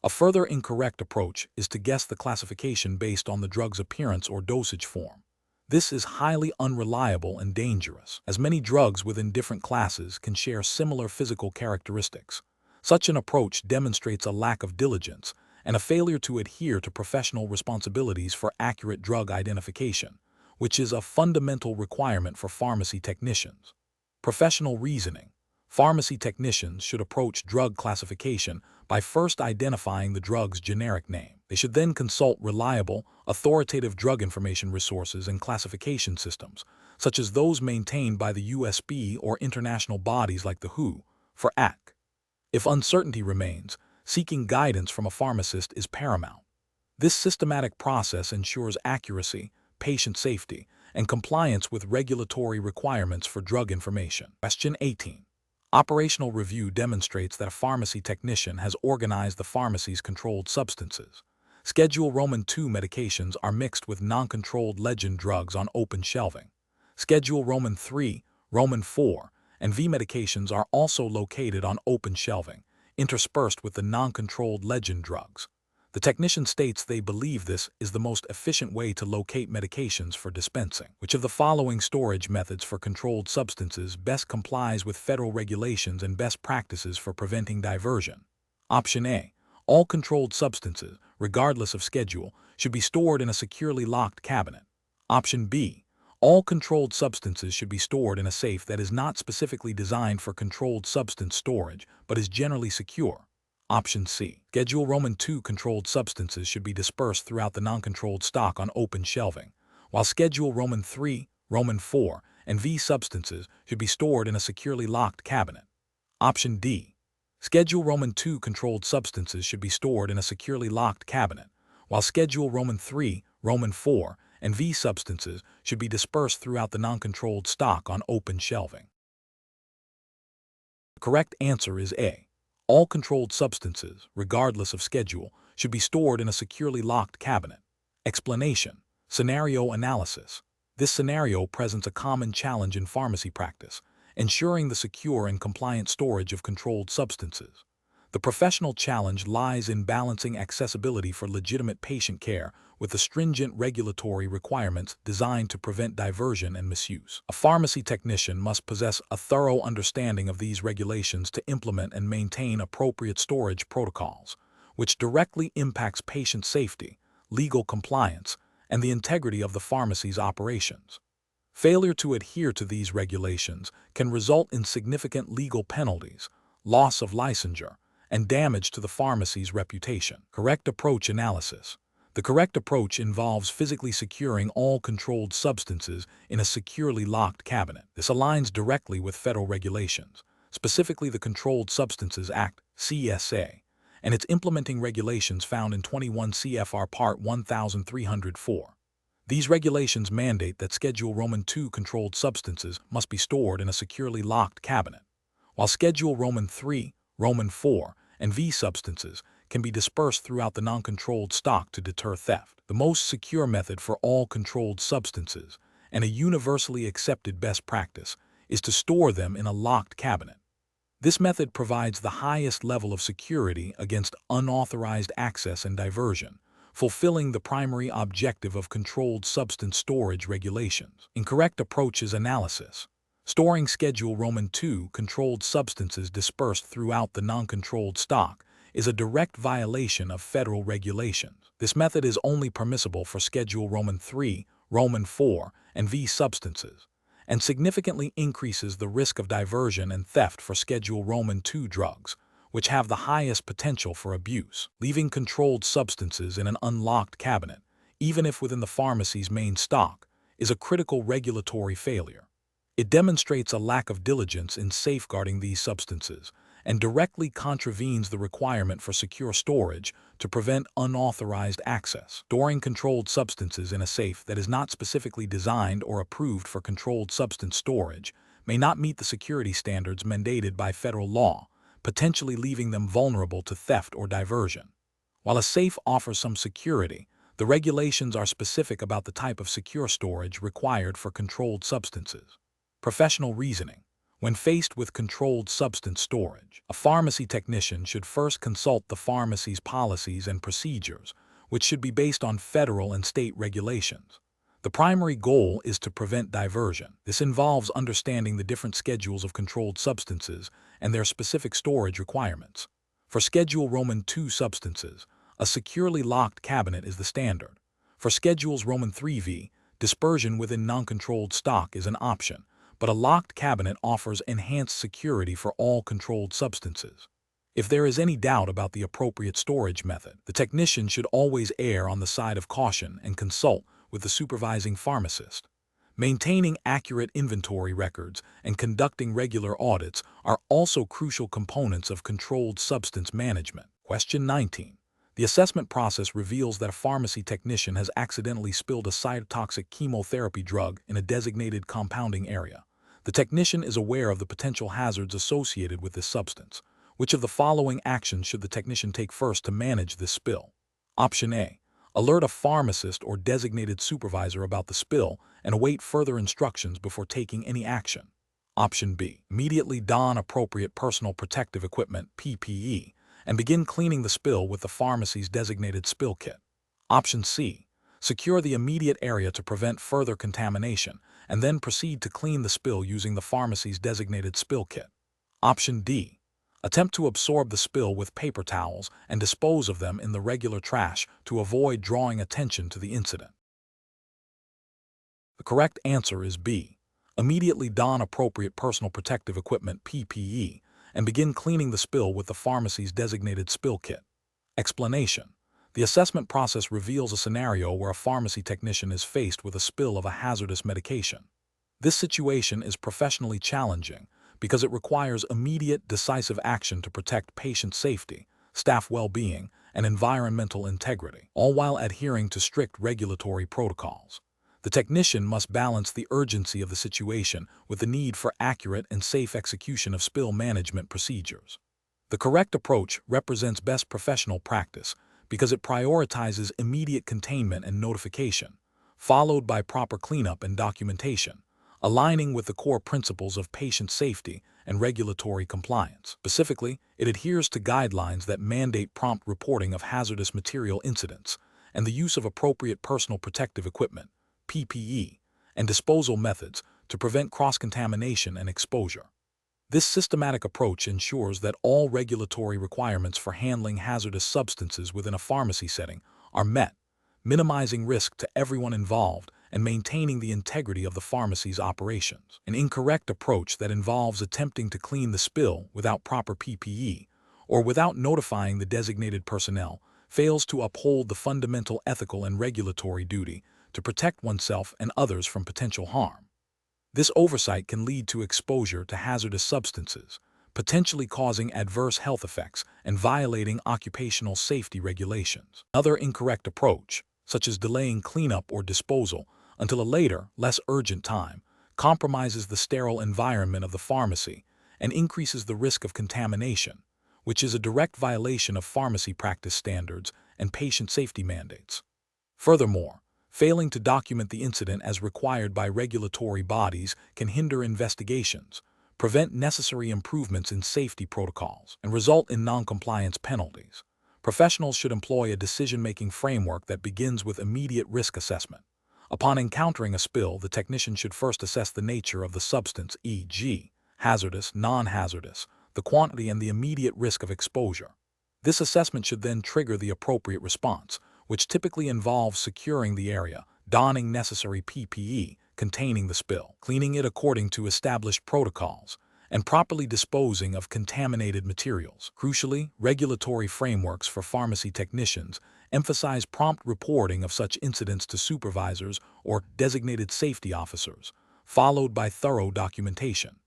A further incorrect approach is to guess the classification based on the drug's appearance or dosage form. This is highly unreliable and dangerous, as many drugs within different classes can share similar physical characteristics. Such an approach demonstrates a lack of diligence and a failure to adhere to professional responsibilities for accurate drug identification, which is a fundamental requirement for pharmacy technicians. Professional reasoning. Pharmacy technicians should approach drug classification by first identifying the drug's generic name. They should then consult reliable, authoritative drug information resources and classification systems, such as those maintained by the USB or international bodies like the WHO, for AC. If uncertainty remains, seeking guidance from a pharmacist is paramount. This systematic process ensures accuracy, patient safety, and compliance with regulatory requirements for drug information. Question 18. Operational review demonstrates that a pharmacy technician has organized the pharmacy's controlled substances. Schedule Roman II medications are mixed with non-controlled legend drugs on open shelving. Schedule Roman III, Roman IV, and V medications are also located on open shelving, interspersed with the non-controlled legend drugs. The technician states they believe this is the most efficient way to locate medications for dispensing. Which of the following storage methods for controlled substances best complies with federal regulations and best practices for preventing diversion? Option A. All controlled substances, regardless of schedule, should be stored in a securely locked cabinet. Option B. All controlled substances should be stored in a safe that is not specifically designed for controlled substance storage, but is generally secure. Option C. Schedule Roman II controlled substances should be dispersed throughout the non-controlled stock on open shelving, while Schedule Roman III, Roman IV, and V substances should be stored in a securely locked cabinet. Option D. Schedule Roman II controlled substances should be stored in a securely locked cabinet, while Schedule Roman III, Roman IV, and V substances should be dispersed throughout the non-controlled stock on open shelving. The correct answer is A. All controlled substances, regardless of schedule, should be stored in a securely locked cabinet. Explanation. Scenario analysis. This scenario presents a common challenge in pharmacy practice, ensuring the secure and compliant storage of controlled substances. The professional challenge lies in balancing accessibility for legitimate patient care with the stringent regulatory requirements designed to prevent diversion and misuse. A pharmacy technician must possess a thorough understanding of these regulations to implement and maintain appropriate storage protocols, which directly impacts patient safety, legal compliance, and the integrity of the pharmacy's operations. Failure to adhere to these regulations can result in significant legal penalties, loss of licensure, and damage to the pharmacy's reputation. Correct approach analysis. The correct approach involves physically securing all controlled substances in a securely locked cabinet. This aligns directly with federal regulations, specifically the Controlled Substances Act, CSA, and its implementing regulations found in 21 CFR Part 1304. These regulations mandate that Schedule Roman II controlled substances must be stored in a securely locked cabinet, while Schedule Roman III, Roman IV, and V substances can be dispersed throughout the non-controlled stock to deter theft. The most secure method for all controlled substances, and a universally accepted best practice, is to store them in a locked cabinet. This method provides the highest level of security against unauthorized access and diversion, fulfilling the primary objective of controlled substance storage regulations. Incorrect approach is analysis. Storing Schedule Roman II controlled substances dispersed throughout the non-controlled stock is a direct violation of federal regulations. This method is only permissible for Schedule Roman III, Roman IV, and V substances, and significantly increases the risk of diversion and theft for Schedule Roman II drugs, which have the highest potential for abuse. Leaving controlled substances in an unlocked cabinet, even if within the pharmacy's main stock, is a critical regulatory failure. It demonstrates a lack of diligence in safeguarding these substances and directly contravenes the requirement for secure storage to prevent unauthorized access. Storing controlled substances in a safe that is not specifically designed or approved for controlled substance storage may not meet the security standards mandated by federal law, potentially leaving them vulnerable to theft or diversion. While a safe offers some security, the regulations are specific about the type of secure storage required for controlled substances. Professional reasoning. When faced with controlled substance storage, a pharmacy technician should first consult the pharmacy's policies and procedures, which should be based on federal and state regulations. The primary goal is to prevent diversion. This involves understanding the different schedules of controlled substances and their specific storage requirements. For Schedule Roman II substances, a securely locked cabinet is the standard. For Schedules Roman IIIV, dispersion within non-controlled stock is an option, but a locked cabinet offers enhanced security for all controlled substances. If there is any doubt about the appropriate storage method, the technician should always err on the side of caution and consult with the supervising pharmacist. Maintaining accurate inventory records and conducting regular audits are also crucial components of controlled substance management. Question 19. The assessment process reveals that a pharmacy technician has accidentally spilled a cytotoxic chemotherapy drug in a designated compounding area. The technician is aware of the potential hazards associated with this substance. Which of the following actions should the technician take first to manage this spill? Option A. Alert a pharmacist or designated supervisor about the spill and await further instructions before taking any action. Option B. Immediately don appropriate personal protective equipment, PPE, and begin cleaning the spill with the pharmacy's designated spill kit. Option C. Secure the immediate area to prevent further contamination, and then proceed to clean the spill using the pharmacy's designated spill kit. Option D. Attempt to absorb the spill with paper towels and dispose of them in the regular trash to avoid drawing attention to the incident. The correct answer is B. Immediately don appropriate personal protective equipment, PPE, and begin cleaning the spill with the pharmacy's designated spill kit. Explanation. The assessment process reveals a scenario where a pharmacy technician is faced with a spill of a hazardous medication. This situation is professionally challenging because it requires immediate, decisive action to protect patient safety, staff well-being, and environmental integrity, all while adhering to strict regulatory protocols. The technician must balance the urgency of the situation with the need for accurate and safe execution of spill management procedures. The correct approach represents best professional practice because it prioritizes immediate containment and notification, followed by proper cleanup and documentation, aligning with the core principles of patient safety and regulatory compliance. Specifically, it adheres to guidelines that mandate prompt reporting of hazardous material incidents and the use of appropriate personal protective equipment, PPE, and disposal methods to prevent cross-contamination and exposure. This systematic approach ensures that all regulatory requirements for handling hazardous substances within a pharmacy setting are met, minimizing risk to everyone involved and maintaining the integrity of the pharmacy's operations. An incorrect approach that involves attempting to clean the spill without proper PPE or without notifying the designated personnel fails to uphold the fundamental ethical and regulatory duty to protect oneself and others from potential harm. This oversight can lead to exposure to hazardous substances, potentially causing adverse health effects and violating occupational safety regulations. Another incorrect approach, such as delaying cleanup or disposal until a later, less urgent time, compromises the sterile environment of the pharmacy and increases the risk of contamination, which is a direct violation of pharmacy practice standards and patient safety mandates. Furthermore, failing to document the incident as required by regulatory bodies can hinder investigations, prevent necessary improvements in safety protocols, and result in noncompliance penalties. Professionals should employ a decision-making framework that begins with immediate risk assessment. Upon encountering a spill, the technician should first assess the nature of the substance, e.g., hazardous, non-hazardous, the quantity, and the immediate risk of exposure. This assessment should then trigger the appropriate response, which typically involves securing the area, donning necessary PPE containing the spill, cleaning it according to established protocols, and properly disposing of contaminated materials. Crucially, regulatory frameworks for pharmacy technicians emphasize prompt reporting of such incidents to supervisors or designated safety officers, followed by thorough documentation.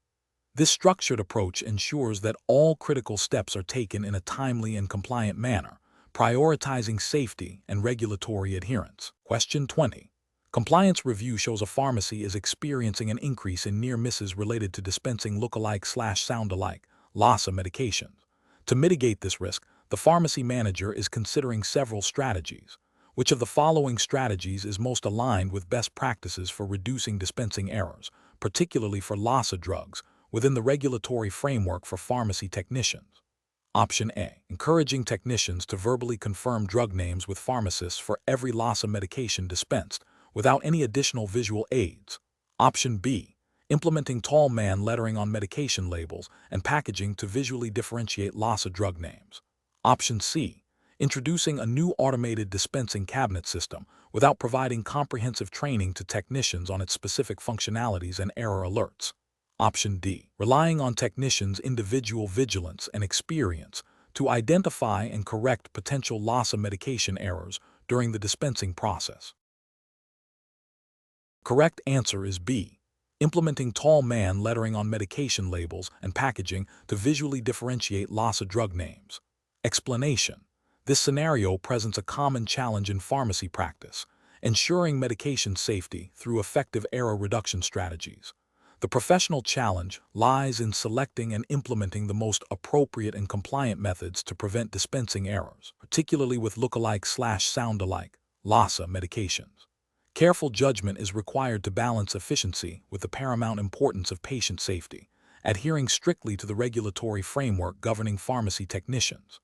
This structured approach ensures that all critical steps are taken in a timely and compliant manner, prioritizing safety and regulatory adherence. Question 20. Compliance review shows a pharmacy is experiencing an increase in near misses related to dispensing look-alike/sound-alike (LASA) medications. To mitigate this risk, the pharmacy manager is considering several strategies. Which of the following strategies is most aligned with best practices for reducing dispensing errors, particularly for LASA drugs, within the regulatory framework for pharmacy technicians? Option A. Encouraging technicians to verbally confirm drug names with pharmacists for every LASA medication dispensed, without any additional visual aids. Option B. Implementing tall man lettering on medication labels and packaging to visually differentiate LASA drug names. Option C. Introducing a new automated dispensing cabinet system without providing comprehensive training to technicians on its specific functionalities and error alerts. Option D. Relying on technicians' individual vigilance and experience to identify and correct potential LASA medication errors during the dispensing process. Correct answer is B. Implementing tall man lettering on medication labels and packaging to visually differentiate LASA drug names. Explanation. This scenario presents a common challenge in pharmacy practice, ensuring medication safety through effective error reduction strategies. The professional challenge lies in selecting and implementing the most appropriate and compliant methods to prevent dispensing errors, particularly with look-alike/sound-alike (LASA) medications. Careful judgment is required to balance efficiency with the paramount importance of patient safety, adhering strictly to the regulatory framework governing pharmacy technicians.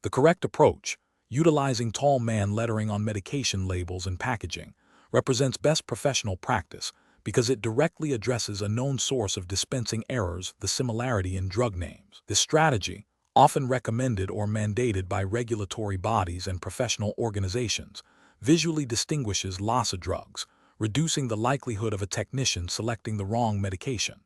The correct approach, utilizing tall man lettering on medication labels and packaging, represents best professional practice because it directly addresses a known source of dispensing errors, the similarity in drug names. This strategy, often recommended or mandated by regulatory bodies and professional organizations, visually distinguishes LASA drugs, reducing the likelihood of a technician selecting the wrong medication.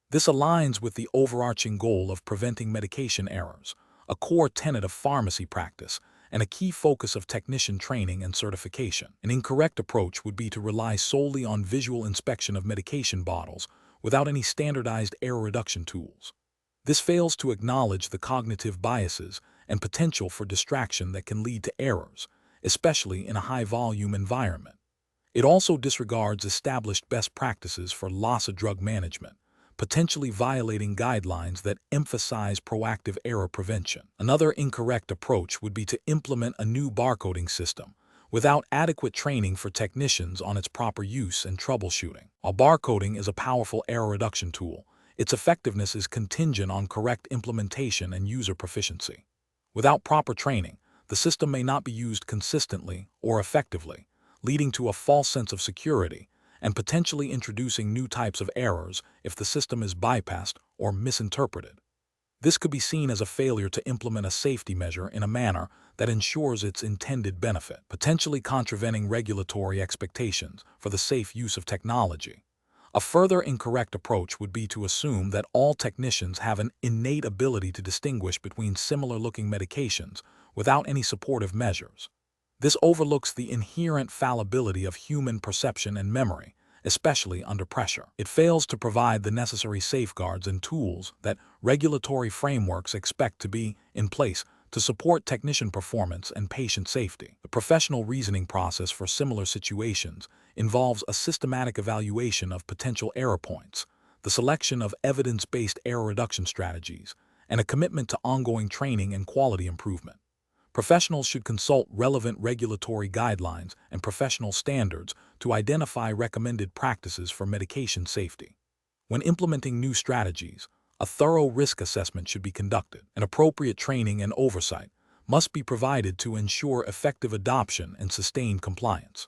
This aligns with the overarching goal of preventing medication errors, a core tenet of pharmacy practice, and a key focus of technician training and certification. An incorrect approach would be to rely solely on visual inspection of medication bottles without any standardized error reduction tools. This fails to acknowledge the cognitive biases and potential for distraction that can lead to errors, especially in a high-volume environment. It also disregards established best practices for LASA drug management, potentially violating guidelines that emphasize proactive error prevention. Another incorrect approach would be to implement a new barcoding system without adequate training for technicians on its proper use and troubleshooting. While barcoding is a powerful error reduction tool, its effectiveness is contingent on correct implementation and user proficiency. Without proper training, the system may not be used consistently or effectively, leading to a false sense of security and potentially introducing new types of errors if the system is bypassed or misinterpreted. This could be seen as a failure to implement a safety measure in a manner that ensures its intended benefit, potentially contravening regulatory expectations for the safe use of technology. A further incorrect approach would be to assume that all technicians have an innate ability to distinguish between similar-looking medications without any supportive measures. This overlooks the inherent fallibility of human perception and memory, especially under pressure. It fails to provide the necessary safeguards and tools that regulatory frameworks expect to be in place to support technician performance and patient safety. The professional reasoning process for similar situations involves a systematic evaluation of potential error points, the selection of evidence-based error reduction strategies, and a commitment to ongoing training and quality improvement. Professionals should consult relevant regulatory guidelines and professional standards to identify recommended practices for medication safety. When implementing new strategies, a thorough risk assessment should be conducted, and appropriate training and oversight must be provided to ensure effective adoption and sustained compliance.